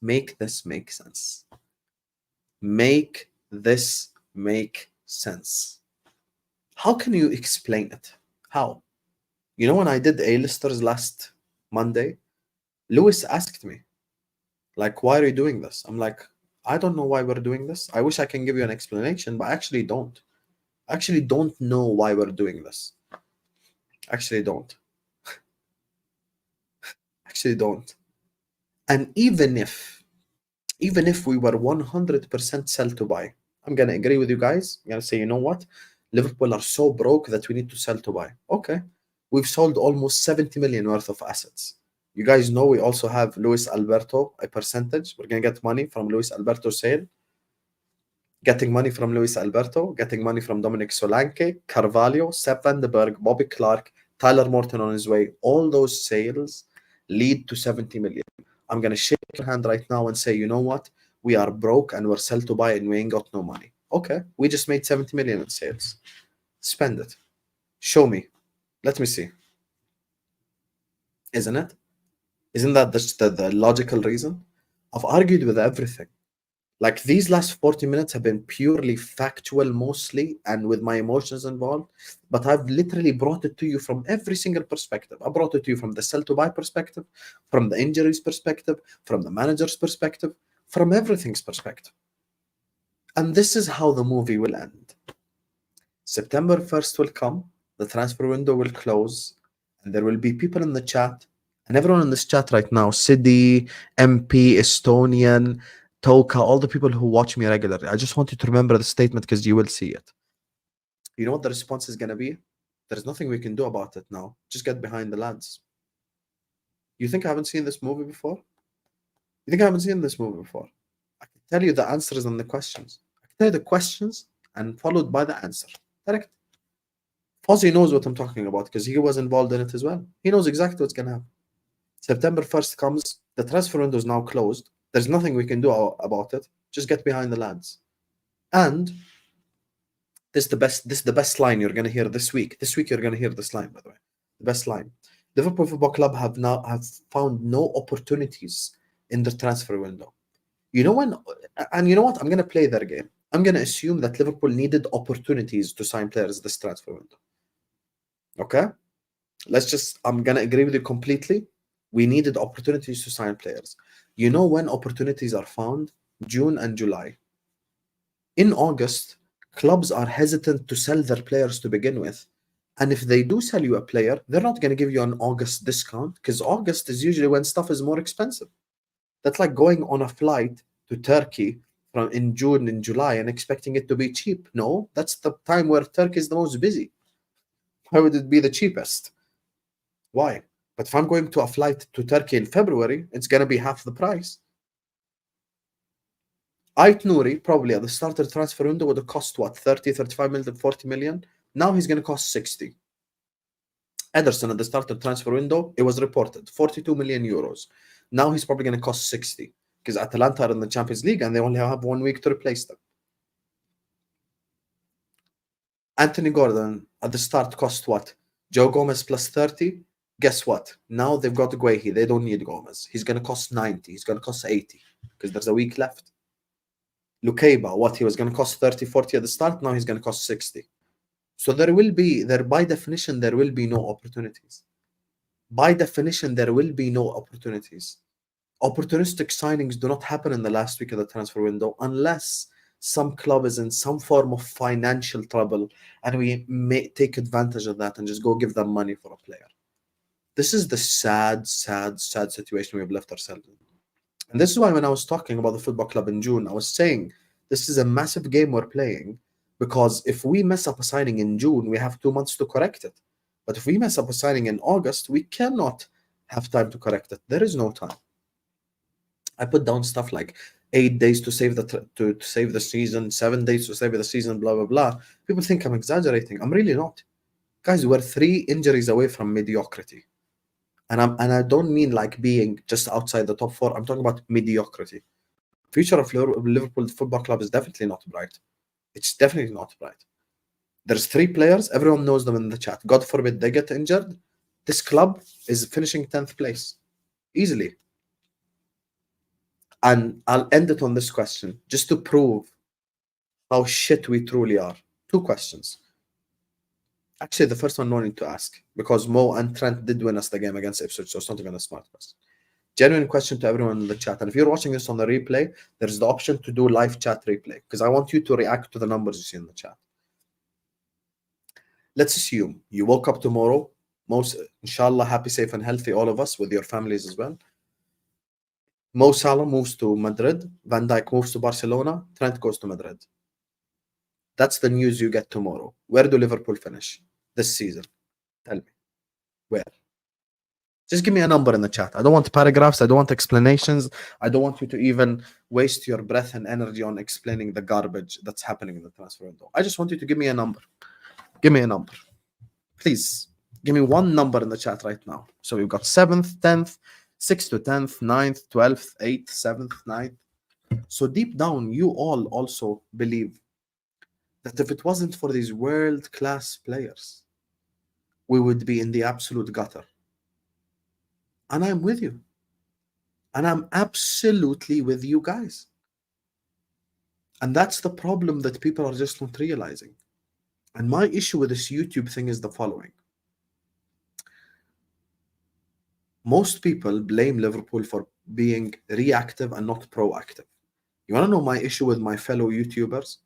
Make this make sense. Make this make sense. How can you explain it? How? You know, when I did A-listers last Monday, Lewis asked me, like, why are you doing this? I'm like, I don't know why we're doing this. I wish I can give you an explanation, but I actually don't. I actually don't know why we're doing this. Actually don't. Actually don't. And even if we were 100% sell to buy, I'm going to agree with you guys. I'm going to say, you know what? Liverpool are so broke that we need to sell to buy. Okay. We've sold almost 70 million worth of assets. You guys know we also have Luis Alberto, a percentage. We're going to get money from Luis Alberto sale. Getting money from Luis Alberto, getting money from Dominic Solanke, Carvalho, Sepp van den Berg, Bobby Clark, Tyler Morton on his way. All those sales lead to 70 million. I'm going to shake your hand right now and say, you know what? We are broke and we're sell to buy and we ain't got no money. Okay, we just made 70 million in sales. Spend it. Show me. Let me see. Isn't it? Isn't that the logical reason? I've argued with everything. Like, these last 40 minutes have been purely factual mostly and with my emotions involved, but I've literally brought it to you from every single perspective. I brought it to you from the sell to buy perspective, from the injuries perspective, from the manager's perspective, from everything's perspective. And this is how the movie will end. September 1st will come, the transfer window will close, and there will be people in the chat, and everyone in this chat right now, Sidi, MP, Estonian, Toka, all the people who watch me regularly. I just want you to remember the statement because you will see it. You know what the response is going to be? There's nothing we can do about it now. Just get behind the lads. You think I haven't seen this movie before? You think I haven't seen this movie before? I can tell you the answers and the questions. I can tell you the questions and followed by the answer. Correct? Fozzie knows what I'm talking about because he was involved in it as well. He knows exactly what's going to happen. September 1st comes. The transfer window is now closed. There's nothing we can do about it. Just get behind the lads. And this is the best line you're going to hear this week. This week you're going to hear this line, by the way. The best line. Liverpool Football Club have found no opportunities in the transfer window. You know when, and you know what? I'm going to play their game. I'm going to assume that Liverpool needed opportunities to sign players this transfer window. Okay? I'm going to agree with you completely. We needed opportunities to sign players. You know when opportunities are found? June and July. In August, clubs are hesitant to sell their players to begin with. And if they do sell you a player, they're not going to give you an August discount because August is usually when stuff is more expensive. That's like going on a flight to Turkey in June and July and expecting it to be cheap. No, that's the time where Turkey is the most busy. Why would it be the cheapest? Why? But if I'm going to a flight to Turkey in February, it's going to be half the price. Ait Nouri, probably at the start of the transfer window, would have cost what, 30, 35 million, 40 million? Now he's going to cost 60. Ederson at the start of the transfer window, it was reported 42 million euros. Now he's probably going to cost 60 because Atalanta are in the Champions League and they only have 1 week to replace them. Anthony Gordon at the start cost what? Joe Gomez plus 30. Guess what? Now they've got Guehi. They don't need Gomez. He's going to cost 90. He's going to cost 80 because there's a week left. Lukeba, what? He was going to cost 30, 40 at the start. Now he's going to cost 60. So by definition, there will be no opportunities. By definition, there will be no opportunities. Opportunistic signings do not happen in the last week of the transfer window unless some club is in some form of financial trouble and we may take advantage of that and just go give them money for a player. This is the sad situation we've left ourselves in. And this is why when I was talking about the football club in June, I was saying this is a massive game we're playing, because if we mess up a signing in June, we have 2 months to correct it. But if we mess up a signing in August, we cannot have time to correct it. There is no time. I put down stuff like 8 days to save the season, 7 days to save the season, blah, blah, blah. People think I'm exaggerating. I'm really not. Guys, we're 3 injuries away from mediocrity. And I don't mean like being just outside the top 4. I'm talking about mediocrity. Future of Liverpool Football Club is definitely not bright. It's definitely not bright. There's 3 players. Everyone knows them in the chat. God forbid they get injured. This club is finishing 10th place. Easily. And I'll end it on this question, just to prove how shit we truly are. 2 questions. Actually, the first one no need to ask, because Mo and Trent did win us the game against Ipswich, so it's not even a smart question. Genuine question to everyone in the chat. And if you're watching this on the replay, there's the option to do live chat replay, because I want you to react to the numbers you see in the chat. Let's assume you woke up tomorrow, most inshallah happy, safe and healthy, all of us, with your families as well. Mo Salah moves to Madrid, Van Dijk moves to Barcelona, Trent goes to Madrid. That's the news you get tomorrow. Where do Liverpool finish this season? Tell me. Where? Just give me a number in the chat. I don't want paragraphs. I don't want explanations. I don't want you to even waste your breath and energy on explaining the garbage that's happening in the transfer window. I just want you to give me a number. Give me a number. Please, give me one number in the chat right now. So we've got 7th, 10th, 6th to 10th, 9th, 12th, 8th, 7th, 9th. So deep down, you all also believe that if it wasn't for these world-class players, we would be in the absolute gutter. And I'm with you. And I'm absolutely with you guys. And that's the problem that people are just not realizing. And my issue with this YouTube thing is the following. Most people blame Liverpool for being reactive and not proactive. You want to know my issue with my fellow YouTubers?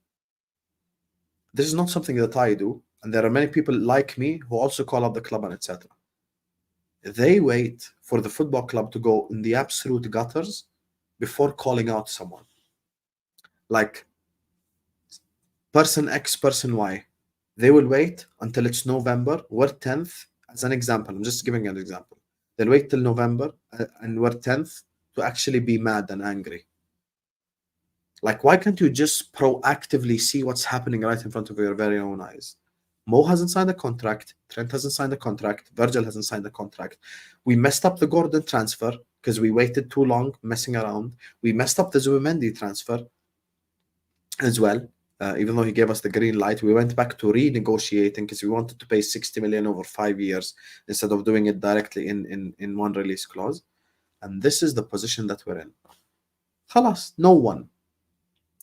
This is not something that I do. And there are many people like me who also call up the club and etc. They wait for the football club to go in the absolute gutters before calling out someone. Like person X, person Y. They will wait until it's November. We're 10th, as an example. I'm just giving an example. They'll wait till November and we're 10th to actually be mad and angry. Like, why can't you just proactively see what's happening right in front of your very own eyes? Mo hasn't signed a contract. Trent hasn't signed a contract. Virgil hasn't signed a contract. We messed up the Gordon transfer because we waited too long messing around. We messed up the Zubimendi transfer as well. Even though he gave us the green light, we went back to renegotiating because we wanted to pay 60 million over 5 years instead of doing it directly in one release clause. And this is the position that we're in. Khalas, no one.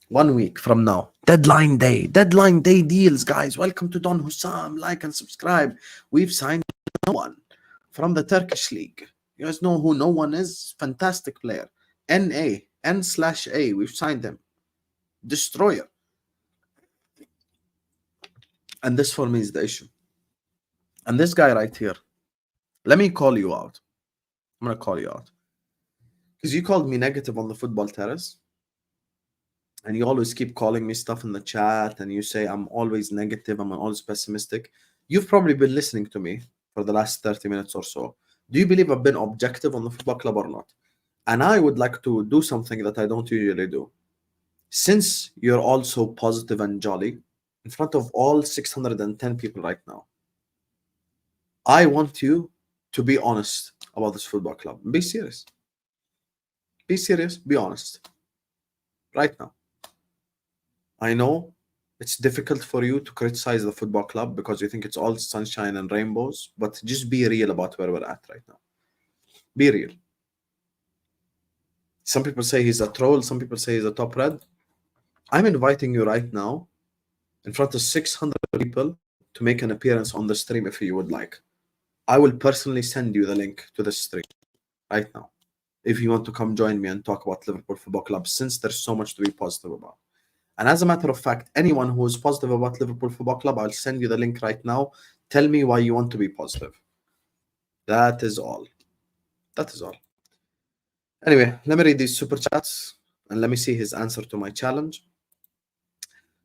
1 week from now, deadline day deals, guys. Welcome to Don Husam. Like and subscribe. We've signed no one from the Turkish league. You guys know who no one is? Fantastic player. N/A. We've signed him. Destroyer. And this for me is the issue. And this guy right here, let me call you out. I'm going to call you out. Because you called me negative on the football terrace. And you always keep calling me stuff in the chat. And you say I'm always negative. I'm always pessimistic. You've probably been listening to me for the last 30 minutes or so. Do you believe I've been objective on the football club or not? And I would like to do something that I don't usually do. Since you're all so positive and jolly, in front of all 610 people right now, I want you to be honest about this football club. Be serious. Be serious. Be honest. Right now. I know it's difficult for you to criticize the football club because you think it's all sunshine and rainbows, but just be real about where we're at right now. Be real. Some people say he's a troll. Some people say he's a top red. I'm inviting you right now in front of 600 people to make an appearance on the stream if you would like. I will personally send you the link to the stream right now if you want to come join me and talk about Liverpool Football Club, since there's so much to be positive about. And as a matter of fact, anyone who is positive about Liverpool Football Club, I'll send you the link right now. Tell me why you want to be positive. That is all. That is all. Anyway, let me read these super chats and let me see his answer to my challenge.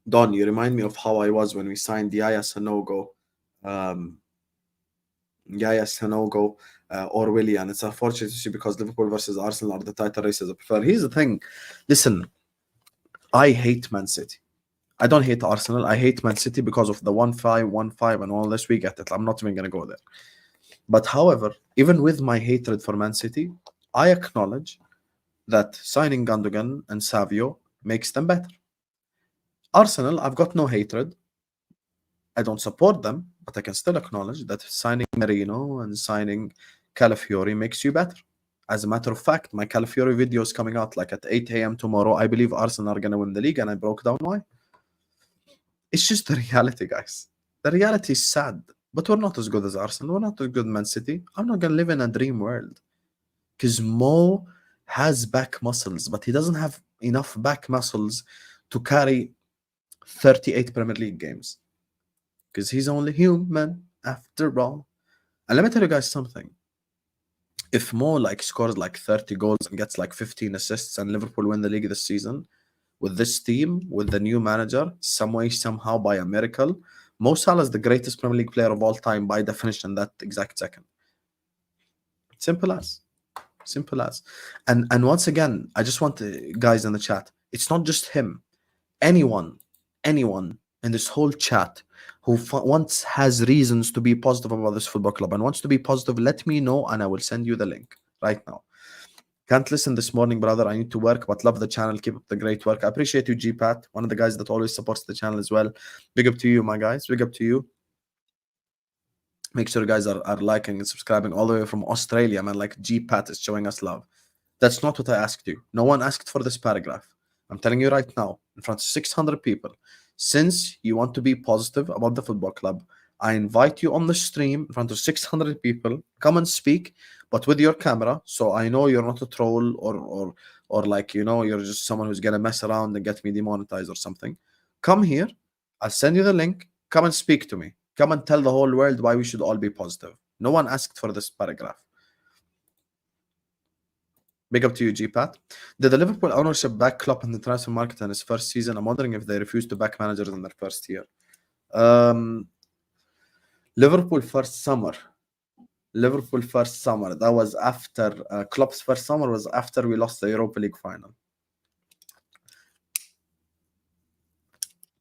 Don, you remind me of how I was when we signed Yaya Sanogo. Yaya Sanogo or Willian. It's unfortunate to see because Liverpool versus Arsenal are the title races I prefer. Here's the thing. Listen, I hate Man City. I don't hate Arsenal. I hate Man City because of the 1-5, 1-5 and all this. We get it. I'm not even going to go there. But however, even with my hatred for Man City, I acknowledge that signing Gundogan and Savio makes them better. Arsenal, I've got no hatred. I don't support them, but I can still acknowledge that signing Merino and signing Calafiori makes you better. As a matter of fact, my Calafiori video is coming out like at 8 a.m. tomorrow. I believe Arsenal are going to win the league, and I broke down why. It's just the reality, guys. The reality is sad, but we're not as good as Arsenal. We're not as good as Man City. I'm not going to live in a dream world because Mo has back muscles, but he doesn't have enough back muscles to carry 38 Premier League games because he's only human after all. And let me tell you guys something. If Mo like scores like 30 goals and gets like 15 assists and Liverpool win the league this season, with this team, with the new manager, some way, somehow, by a miracle, Mo Salah is the greatest Premier League player of all time by definition that exact second. Simple as. Simple as. And once again, I just want the guys in the chat, it's not just him. Anyone in this whole chat who once has reasons to be positive about this football club and wants to be positive, let me know and I will send you the link right now. Can't listen this morning, brother. I need to work, but love the channel. Keep up the great work. I appreciate you, G-Pat, one of the guys that always supports the channel as well. Big up to you, my guys. Big up to you. Make sure you guys are liking and subscribing all the way from Australia, man. Like G-Pat is showing us love. That's not what I asked you. No one asked for this paragraph. I'm telling you right now, in front of 600 people, since you want to be positive about the football club, I invite you on the stream in front of 600 people. Come and speak, but with your camera, so I know you're not a troll or like, you know, you're just someone who's gonna mess around and get me demonetized or something. Come here. I'll send you the link. Come and speak to me. Come and tell the whole world why we should all be positive. No one asked for this paragraph. Big up to you, G-Pat. Did the Liverpool ownership back Klopp in the transfer market in his first season? I'm wondering if they refused to back managers in their first year. Liverpool first summer. That was after Klopp's first summer was after we lost the Europa League final.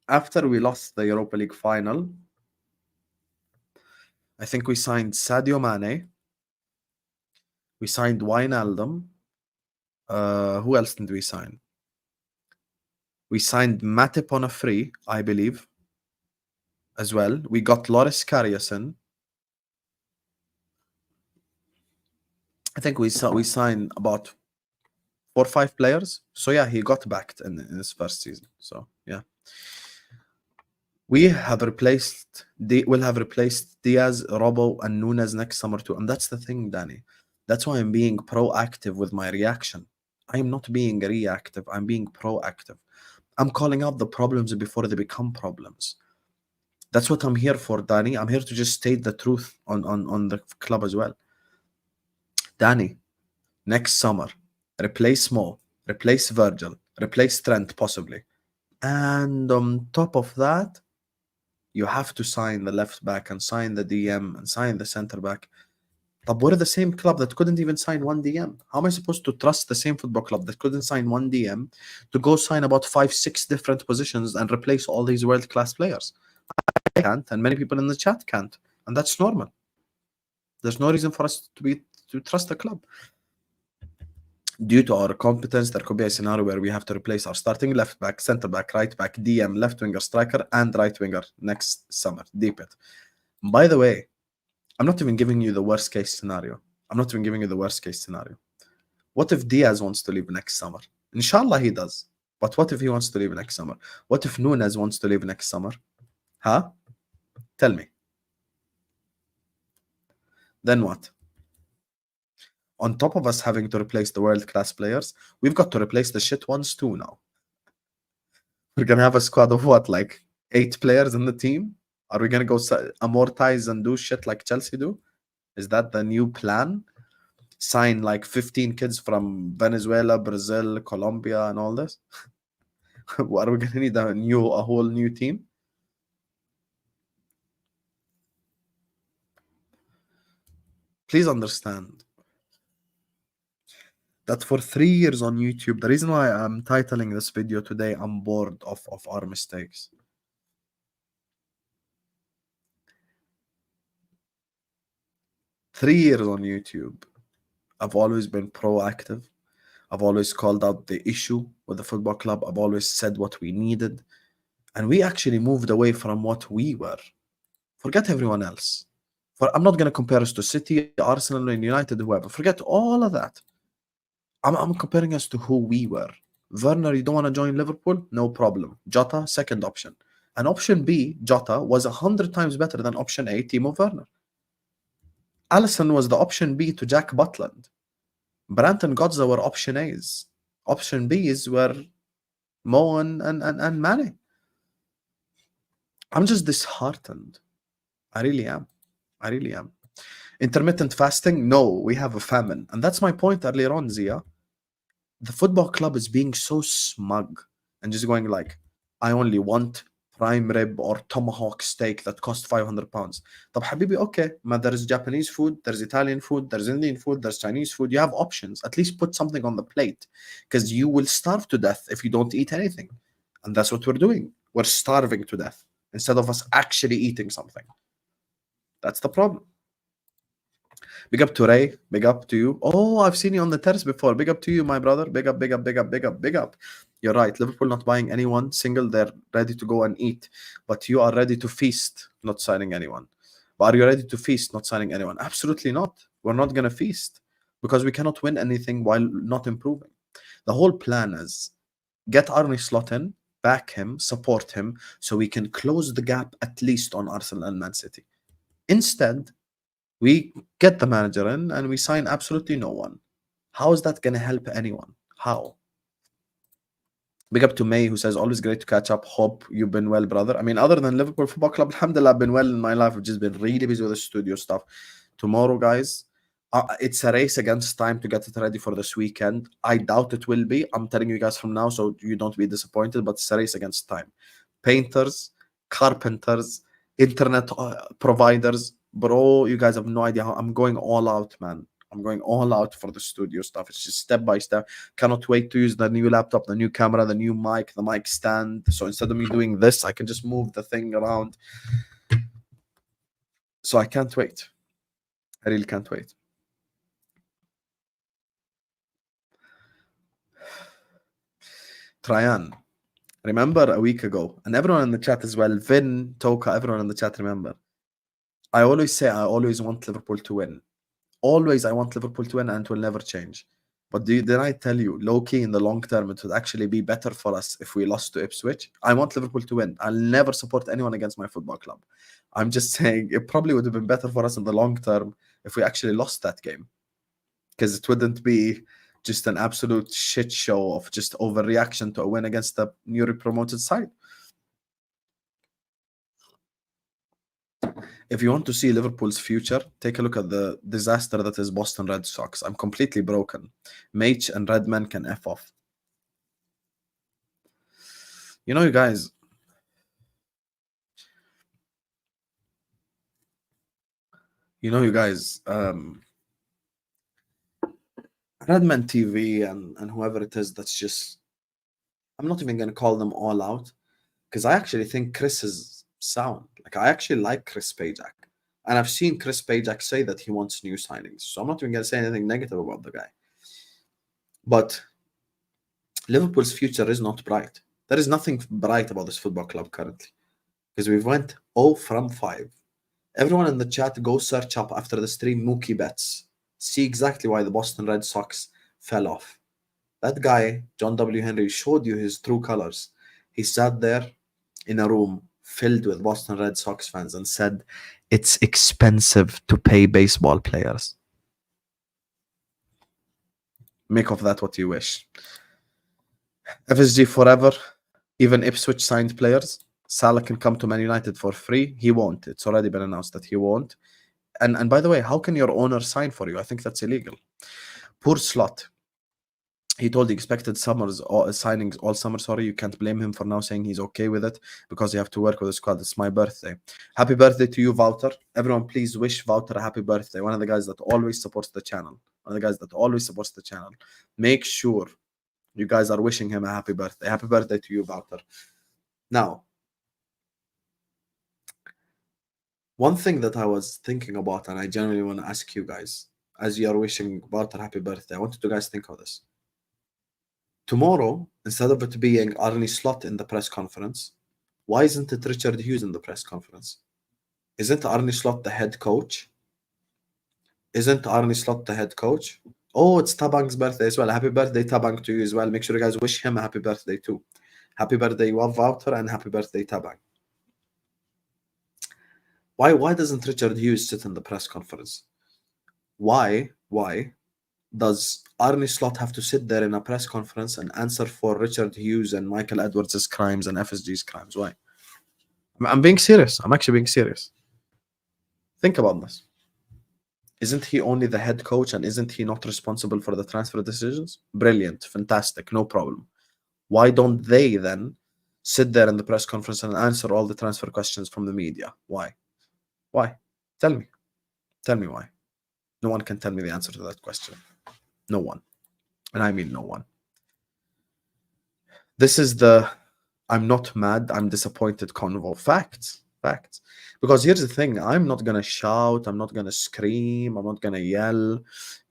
After we lost the Europa League final, I think we signed Sadio Mane. We signed Wijnaldum. Who else did we sign? We signed Matip on a free, I believe, as well. We got Loris Karius in. I think we signed about 4 or 5 players. So yeah, he got backed in his first season. So yeah. We'll have replaced Diaz, Robo, and Nunes next summer too. And that's the thing, Danny. That's why I'm being proactive with my reaction. I'm not being reactive. I'm being proactive. I'm calling out the problems before they become problems. That's what I'm here for, Danny. I'm here to just state the truth on the club as well. Danny, next summer, replace Mo, replace Virgil, replace Trent possibly. And on top of that, you have to sign the left back and sign the DM and sign the center back. طب we're the same club that couldn't even sign one DM. How am I supposed to trust the same football club that couldn't sign one DM to go sign about 5, 6 different positions and replace all these world-class players? I can't, and many people in the chat can't, and that's normal. There's no reason for us to trust the club. Due to our competence, there could be a scenario where we have to replace our starting left back, center back, right back, DM, left winger, striker, and right winger next summer. Deep it. By the way, I'm not even giving you the worst case scenario. What if Diaz wants to leave next summer? Inshallah he does. But what if he wants to leave next summer? What if Nunes wants to leave next summer? Huh? Tell me. Then what? On top of us having to replace the world-class players, we've got to replace the shit ones too now. We're going to have a squad of what, like 8 players in the team? Are we going to go amortize and do shit like Chelsea do? Is that the new plan? Sign like 15 kids from Venezuela, Brazil, Colombia, and all this? What, are we going to need a whole new team? Please understand that for 3 years on YouTube, the reason why I'm titling this video today, I'm bored of our mistakes. 3 years on YouTube, I've always been proactive. I've always called out the issue with the football club. I've always said what we needed. And we actually moved away from what we were. Forget everyone else. I'm not going to compare us to City, Arsenal, and United, whoever. Forget all of that. I'm comparing us to who we were. Werner, you don't want to join Liverpool? No problem. Jota, second option. And option B, Jota, was 100 times better than option A, Timo Werner. Alisson was the option B to Jack Butland. Brandt and Godza were option A's. Option B's were Mo and Mane. I'm just disheartened. I really am. Intermittent fasting? No, we have a famine. And that's my point earlier on, Zia. The football club is being so smug and just going like, I only want prime rib or tomahawk steak that costs 500 pounds. طب حبيبي, okay, there's Japanese food, there's Italian food, there's Indian food, there's Chinese food. You have options. At least put something on the plate, because you will starve to death if you don't eat anything. And that's what we're doing. We're starving to death instead of us actually eating something. That's the problem. Big up to Ray. Big up to you. Oh, I've seen you on the terrace before. Big up to you, my brother. Big up. You're right. Liverpool not buying anyone single. They're ready to go and eat. But you are ready to feast, not signing anyone. But are you ready to feast, not signing anyone? Absolutely not. We're not going to feast because we cannot win anything while not improving. The whole plan is get Arne Slot in, back him, support him, so we can close the gap at least on Arsenal and Man City. Instead, we get the manager in and we sign absolutely no one. How is that going to help anyone? How? Big up to May, who says, always great to catch up. Hope you've been well, brother. I mean, other than Liverpool Football Club, alhamdulillah, I've been well in my life. I've just been really busy with the studio stuff. Tomorrow, guys, it's a race against time to get it ready for this weekend. I doubt it will be. I'm telling you guys from now so you don't be disappointed, but it's a race against time. Painters, carpenters, internet providers, bro, you guys have no idea how I'm going all out, man. I'm going all out for the studio stuff. It's just step by step. Cannot wait to use the new laptop, the new camera, the new mic, the mic stand. So instead of me doing this, I can just move the thing around. So I can't wait. I really can't wait. Trayan, remember a week ago, and everyone in the chat as well, Vin, Toka, everyone in the chat, remember. I always say I always want Liverpool to win. Always I want Liverpool to win, and it will never change. But did I tell you, low-key in the long term, it would actually be better for us if we lost to Ipswich? I want Liverpool to win. I'll never support anyone against my football club. I'm just saying it probably would have been better for us in the long term if we actually lost that game. Because it wouldn't be just an absolute shit show of just overreaction to a win against the newly promoted side. If you want to see Liverpool's future, take a look at the disaster that is Boston Red Sox. I'm completely broken. Mage and Redman can F off. You know, you guys, Redman TV and whoever it is that's just, I'm not even going to call them all out because I actually think Chris is sound. Like, I actually like Chris Pajak. And I've seen Chris Pajak say that he wants new signings. So I'm not even going to say anything negative about the guy. But Liverpool's future is not bright. There is nothing bright about this football club currently because we've went 0 from 5. Everyone in the chat, go search up after the stream Mookie Betts. See exactly why the Boston Red Sox fell off. That guy, John W. Henry, showed you his true colors. He sat there in a room filled with Boston Red Sox fans and said, it's expensive to pay baseball players. Make of that what you wish. FSG forever. Even Ipswich signed players. Salah can come to Man United for free. He won't. It's already been announced that he won't. And by the way, how can your owner sign for you? I think that's illegal. Poor Slot. He told the expected signings all summer. Sorry, you can't blame him for now saying he's okay with it because you have to work with the squad. It's my birthday. Happy birthday to you, Wouter. Everyone, please wish Wouter a happy birthday. One of the guys that always supports the channel. Make sure you guys are wishing him a happy birthday. Happy birthday to you, Wouter. Now, one thing that I was thinking about, and I genuinely want to ask you guys, as you are wishing Wouter happy birthday, I want you guys to think of this. Tomorrow, instead of it being Arne Slot in the press conference, why isn't it Richard Hughes in the press conference? Isn't Arne Slot the head coach? Oh, it's Tabang's birthday as well. Happy birthday, Tabang, to you as well. Make sure you guys wish him a happy birthday too. Happy birthday, Wouter, and happy birthday, Tabang. Why doesn't Richard Hughes sit in the press conference? Why does Arne Slot have to sit there in a press conference and answer for Richard Hughes and Michael Edwards' crimes and FSG's crimes? Why? I'm being serious. I'm actually being serious. Think about this. Isn't he only the head coach and isn't he not responsible for the transfer decisions? Brilliant. Fantastic. No problem. Why don't they then sit there in the press conference and answer all the transfer questions from the media? Why? Tell me why. No one can tell me the answer to that question. No one. And I mean no one. This is the I'm not mad, I'm disappointed convo. Facts. Because here's the thing, I'm not going to shout, I'm not going to scream, I'm not going to yell.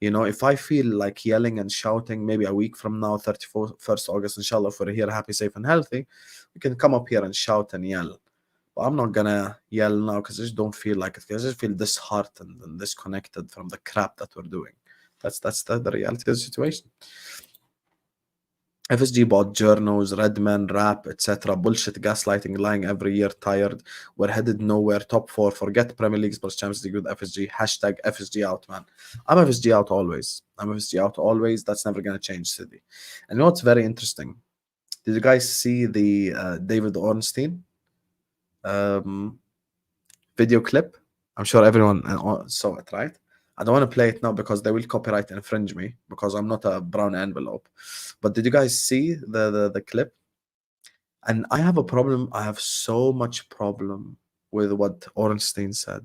You know, if I feel like yelling and shouting, maybe a week from now, 31st August, inshallah, if we're here happy, safe, and healthy, we can come up here and shout and yell. But I'm not going to yell now because I just don't feel like it. I just feel disheartened and disconnected from the crap that we're doing. That's the reality of the situation. FSG bought journos, Redman, rap, etc. Bullshit, gaslighting, lying every year, tired. We're headed nowhere. Top 4. Forget Premier League plus Champions League with FSG. Hashtag FSG out, man. I'm FSG out always. That's never going to change, City. And you know what's very interesting? Did you guys see the David Ornstein video clip? I'm sure everyone saw it, right? I don't want to play it now because they will copyright infringe me because I'm not a brown envelope. But did you guys see the clip? And I have a problem. I have so much problem with what Ornstein said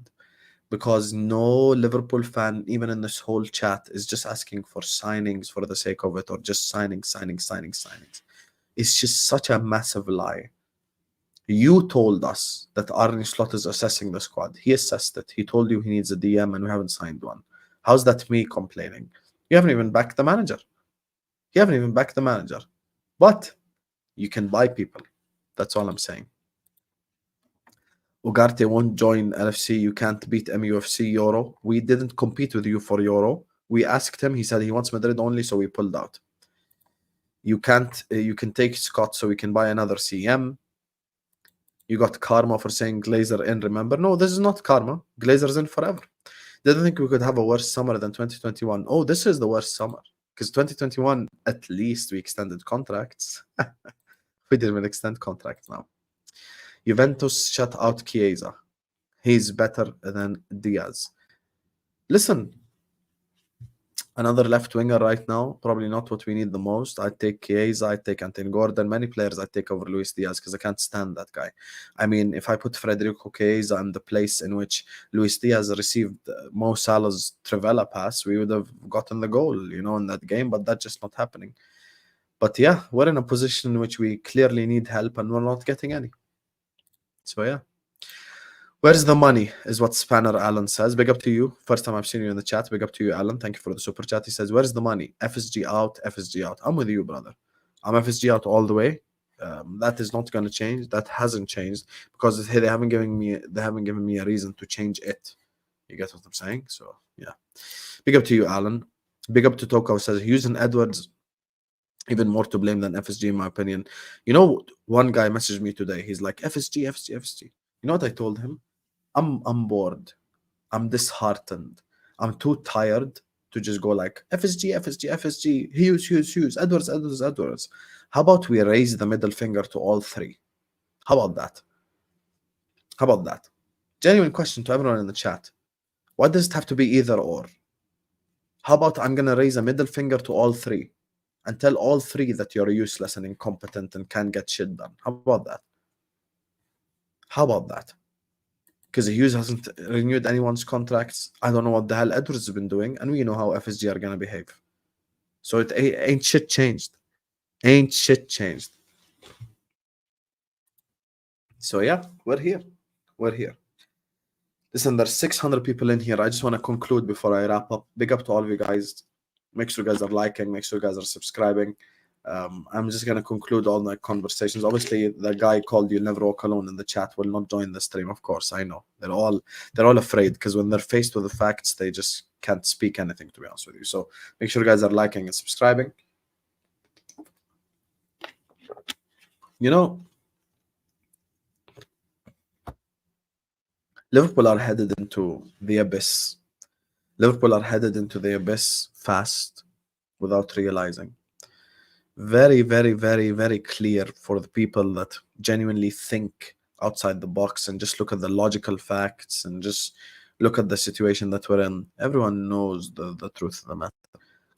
because no Liverpool fan, even in this whole chat, is just asking for signings for the sake of it or just signings. It's just such a massive lie. You told us that Arne Slot is assessing the squad. He assessed it. He told you he needs a DM and we haven't signed one. How's that me complaining? You haven't even backed the manager. But you can buy people. That's all I'm saying. Ugarte won't join LFC. You can't beat MUFC Euro. We didn't compete with you for Euro. We asked him. He said he wants Madrid only, so we pulled out. You can't. You can take Scott, so we can buy another CM. You got karma for saying Glazer in, remember? No, this is not karma. Glazer's in forever. Didn't think we could have a worse summer than 2021. Oh, this is the worst summer. Because 2021, at least we extended contracts. We didn't even extend contracts now. Juventus shut out Chiesa. He's better than Diaz. Listen, Another left winger right now, probably not what we need the most. I'd take Chiesa, I'd take Anthony Gordon, many players I'd take over Luis Diaz because I can't stand that guy. I mean, if I put Federico Chiesa in the place in which Luis Diaz received Mo Salah's Trivela pass, we would have gotten the goal, you know, in that game, but that's just not happening. But yeah, we're in a position in which we clearly need help and we're not getting any. So yeah. Where's the money, is what Spanner Allen says. Big up to you. First time I've seen you in the chat. Big up to you, Alan. Thank you for the super chat. He says, where's the money? FSG out, FSG out. I'm with you, brother. I'm FSG out all the way. That is not going to change. That hasn't changed because they haven't given me a reason to change it. You get what I'm saying? So yeah. Big up to you, Alan. Big up to Toko, says Hughes and Edwards even more to blame than FSG in my opinion. You know, one guy messaged me today. He's like, FSG, FSG, FSG. You know what I told him? I'm bored. I'm disheartened. I'm too tired to just go like FSG, FSG, FSG, Hughes, Edwards, Edwards, Edwards. How about we raise the middle finger to all three? How about that? How about that? Genuine question to everyone in the chat. Why does it have to be either or? How about I'm going to raise a middle finger to all three and tell all three that you're useless and incompetent and can't get shit done? How about that? How about that? Because Hughes hasn't renewed anyone's contracts. I don't know what the hell Edwards has been doing, and we know how FSG are going to behave. So it ain't shit changed. Ain't shit changed. So yeah, we're here. We're here. Listen, there's 600 people in here. I just want to conclude before I wrap up. Big up to all of you guys. Make sure you guys are liking. Make sure you guys are subscribing. I'm just going to conclude all my conversations. Obviously, the guy called you Never Walk Alone in the chat will not join the stream. Of course, I know. They're all afraid because when they're faced with the facts, they just can't speak anything, to be honest with you. So make sure you guys are liking and subscribing. You know, Liverpool are headed into the abyss. Liverpool are headed into the abyss fast without realizing. Very, very, very, very clear for the people that genuinely think outside the box and just look at the logical facts and just look at the situation that we're in. Everyone knows the truth of the matter.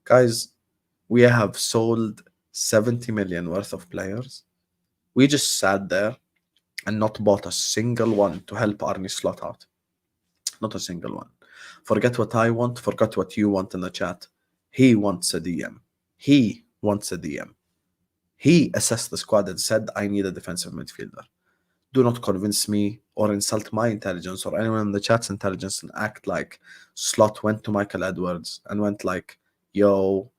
Guys, we have sold 70 million worth of players. We just sat there and not bought a single one to help Arne Slot out. Not a single one. Forget what I want. Forget what you want in the chat. He wants a DM. He wants a DM. He assessed the squad and said, I need a defensive midfielder. Do not convince me or insult my intelligence or anyone in the chat's intelligence and act like Slot went to Michael Edwards and went like, yo,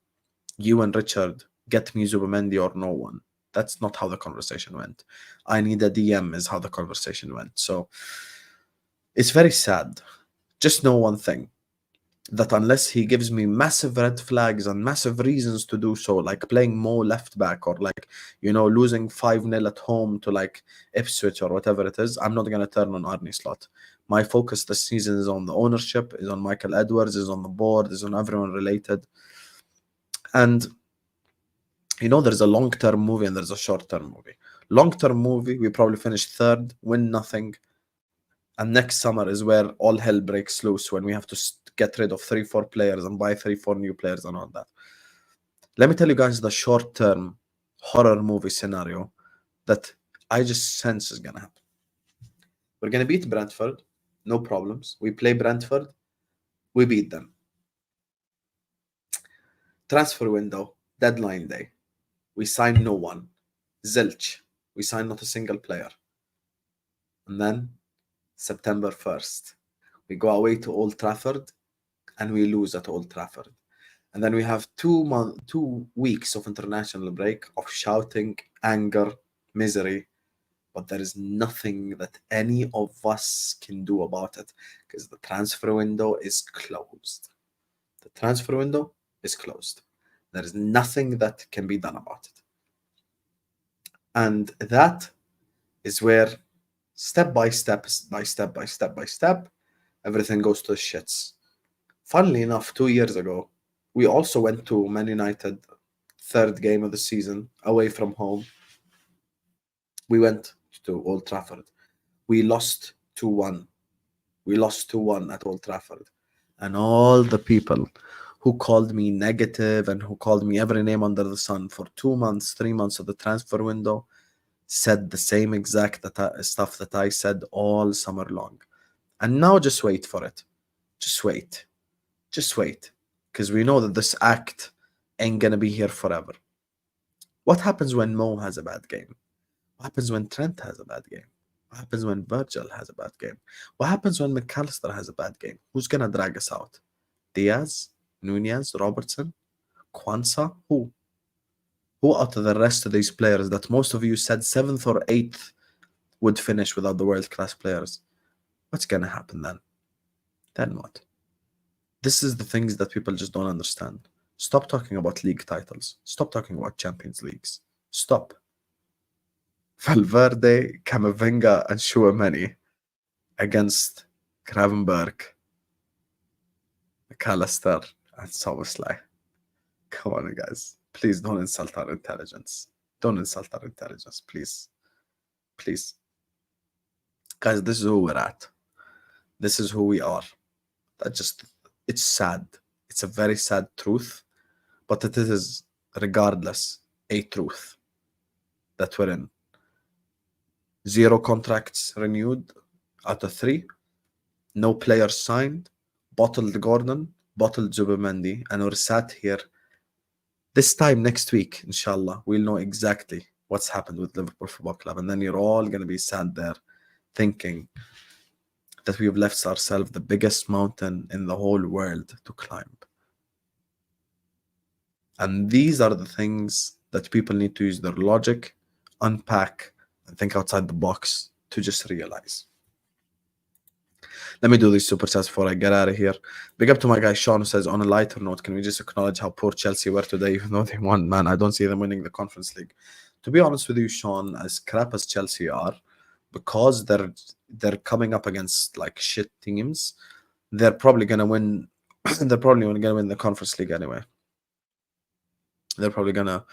you and Richard, get me Zubimendi or no one. That's not how the conversation went. I need a DM is how the conversation went. So it's very sad. Just know one thing, that unless he gives me massive red flags and massive reasons to do so, like playing Mo left back or like, you know, losing 5-0 at home to like Ipswich or whatever it is, I'm not going to turn on Arne Slot. My focus this season is on the ownership, is on Michael Edwards, is on the board, is on everyone related. And, you know, there's a long-term movie and there's a short-term movie. Long-term movie, we probably finish third, win nothing. And next summer is where all hell breaks loose when we have to get rid of 3-4 players and buy 3-4 new players and all that. Let me tell you guys the short-term horror movie scenario that I just sense is going to happen. We're going to beat Brentford. No problems. We play Brentford. We beat them. Transfer window. Deadline day. We sign no one. Zilch. We sign not a single player. And then September 1st, we go away to Old Trafford and we lose at Old Trafford. And then we have 2 weeks of international break of shouting, anger, misery. But there is nothing that any of us can do about it because the transfer window is closed. The transfer window is closed. There is nothing that can be done about it. And that is where step by step, everything goes to the shits. Funnily enough, 2 years ago, we also went to Man United, third game of the season, away from home. We went to Old Trafford. We lost 2-1. We lost 2-1 at Old Trafford. And all the people who called me negative and who called me every name under the sun for 2 months, 3 months of the transfer window, said the same exact stuff that I said all summer long. And now just wait for it. Just wait. Just wait. Because we know that this act ain't going to be here forever. What happens when Mo has a bad game? What happens when Trent has a bad game? What happens when Virgil has a bad game? What happens when McAllister has a bad game? Who's going to drag us out? Diaz? Nunez? Robertson? Kwanzaa? Who? Who out of the rest of these players that most of you said 7th or 8th would finish without the world-class players? What's going to happen then? Then what? This is the things that people just don't understand. Stop talking about league titles. Stop talking about Champions Leagues. Stop. Valverde, Camavinga, and Chouameni against Gravenberg, McAllister, and Soboslai. Come on, guys. Please don't insult our intelligence. Don't insult our intelligence, please. Please. Guys, this is who we're at. This is who we are. It's sad. It's a very sad truth, but it is, regardless, a truth that we're in. 0 contracts renewed out of 3. No players signed. Bottled Gordon, bottled Zubimendi, and we're sat here. This time next week, inshallah, we'll know exactly what's happened with Liverpool Football Club. And then you're all going to be sat there thinking that we've left ourselves the biggest mountain in the whole world to climb. And these are the things that people need to use their logic, unpack, and think outside the box to just realize. Let me do these super chats before I get out of here. Big up to my guy Sean, who says, on a lighter note, can we just acknowledge how poor Chelsea were today, even though they won? Man, I don't see them winning the Conference League. To be honest with you, Sean, as crap as Chelsea are, because they're coming up against like shit teams, they're probably gonna win. They're probably gonna win the Conference League anyway. They're probably gonna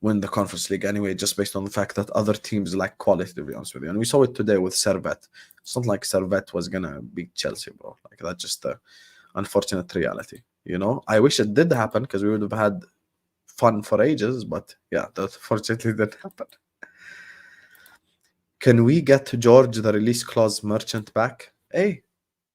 win the Conference League anyway, just based on the fact that other teams lack quality, to be honest with you. And we saw it today with Servette. It's not like Servette was gonna beat Chelsea, bro. Like, that's just the unfortunate reality, you know. I wish it did happen because we would have had fun for ages, but yeah, that fortunately didn't happen. Can we get George the release clause merchant back? Hey,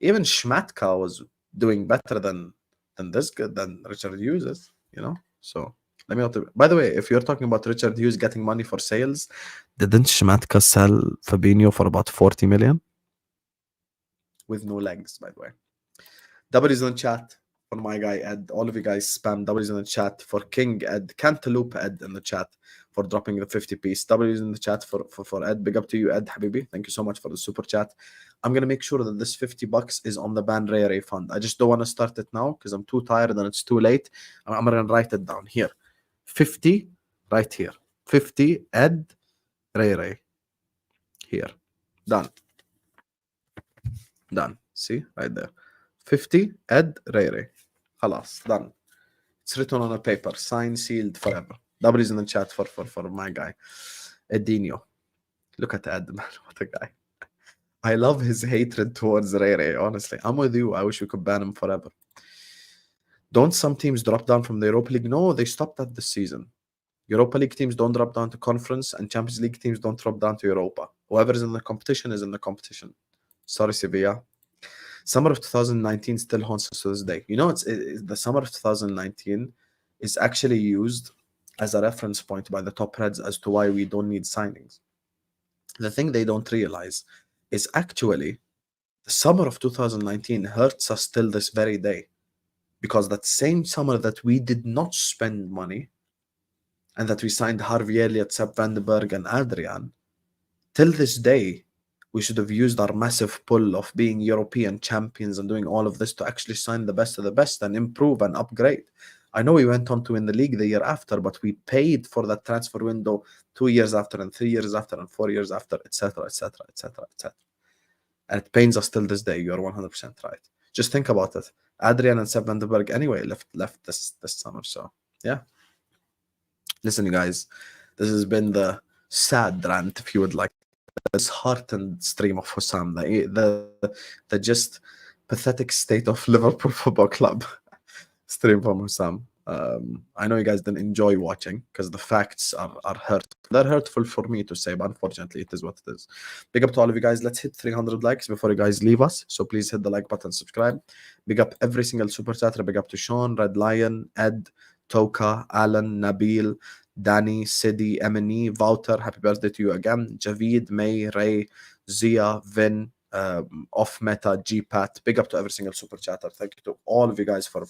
even Schmatka was doing better than Richard Hughes is, you know. So let me know. By the way, if you're talking about Richard Hughes getting money for sales, didn't Schmatka sell Fabinho for about 40 million? With no legs, by the way. W's in the chat for my guy Ed. All of you guys spam W's in the chat for King Ed. Cantaloupe Ed in the chat for dropping the 50 piece. W's in the chat for Ed. Big up to you, Ed Habibi. Thank you so much for the super chat. I'm gonna make sure that this $50 is on the Ban Ray fund. I just don't want to start it now because I'm too tired and it's too late. I'm gonna write it down here. 50 right here. 50 Ed Ray here. Done. See right there. 50 Ed Ray. Halas, done. It's written on a paper, signed, sealed, forever. W's in the chat for my guy Edinho. Look at Ed, man. What a guy. I love his hatred towards Ray. Honestly, I'm with you. I wish we could ban him forever. Don't some teams drop down from the Europa League? No, they stopped that this season. Europa League teams don't drop down to Conference, and Champions League teams don't drop down to Europa. Whoever is in the competition is in the competition. Sorry, Sevilla. Summer of 2019 still haunts us to this day. You know, it's the summer of 2019 is actually used as a reference point by the top heads as to why we don't need signings. The thing they don't realize is actually the summer of 2019 hurts us till this very day, because that same summer that we did not spend money and that we signed Harvey Elliott, Sepp van den Berg, and Adrian, till this day, we should have used our massive pull of being European champions and doing all of this to actually sign the best of the best and improve and upgrade. I know we went on to win the league the year after, but we paid for that transfer window 2 years after and 3 years after and 4 years after, etc., etc., etc., etc. And it pains us till this day. You're 100% right. Just think about it. Adrian and Sepp van den Berg anyway left this summer. So yeah. Listen, you guys, this has been the sad rant, if you would like. This heartened stream of Husam, the just pathetic state of Liverpool Football Club. stream from Husam. I know you guys didn't enjoy watching because the facts are hurtful. They're hurtful for me to say, but unfortunately, it is what it is. Big up to all of you guys. Let's hit 300 likes before you guys leave us. So please hit the like button, subscribe. Big up every single super chatter. Big up to Sean, Red Lion, Ed, Toka, Alan, Nabil, Danny, Sidi, Emini, Wouter. Happy birthday to you again. Javid, May, Ray, Zia, Vin, Off Meta, GPAT. Big up to every single super chatter. Thank you to all of you guys for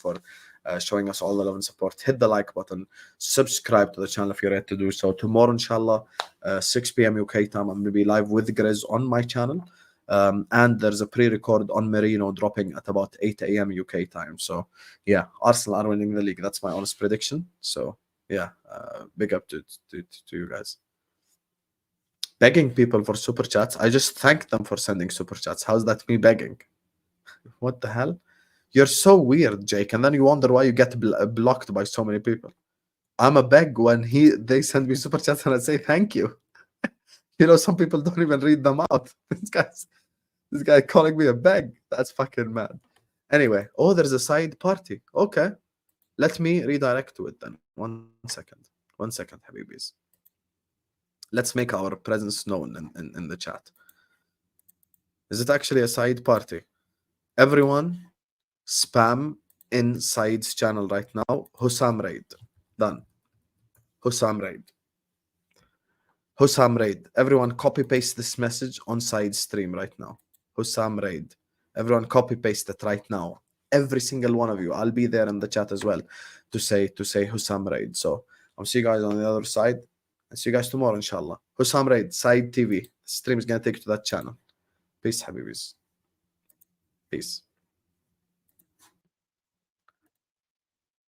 showing us all the love and support. Hit the like button, subscribe to the channel if you're ready to do so. Tomorrow, inshallah, 6 p.m. UK time, I'm going to be live with Grizz on my channel. And there's a pre-record on Merino dropping at about 8 a.m. UK time. So yeah, Arsenal are winning the league. That's my honest prediction. So yeah, big up to you guys. Begging people for super chats. I just thanked them for sending super chats. How's that me begging? What the hell? You're so weird, Jake. And then you wonder why you get blocked by so many people. I'm a beg when they send me super chats and I say thank you. You know, some people don't even read them out. This guy calling me a beg. That's fucking mad. Anyway, oh, there's a side party. Okay. Let me redirect to it then. 1 second. 1 second, Habibis. Let's make our presence known in the chat. Is it actually a side party? Everyone, spam Inside's channel right now. Husam Raid. Done. Husam Raid. Husam Raid. Everyone copy paste this message on side stream right now. Husam Raid. Everyone copy paste it right now. Every single one of you. I'll be there in the chat as well to say Husam Raid. So I'll see you guys on the other side. And see you guys tomorrow, inshallah. Husam Raid, Side TV. The stream is gonna take you to that channel. Peace, Habibis. Peace.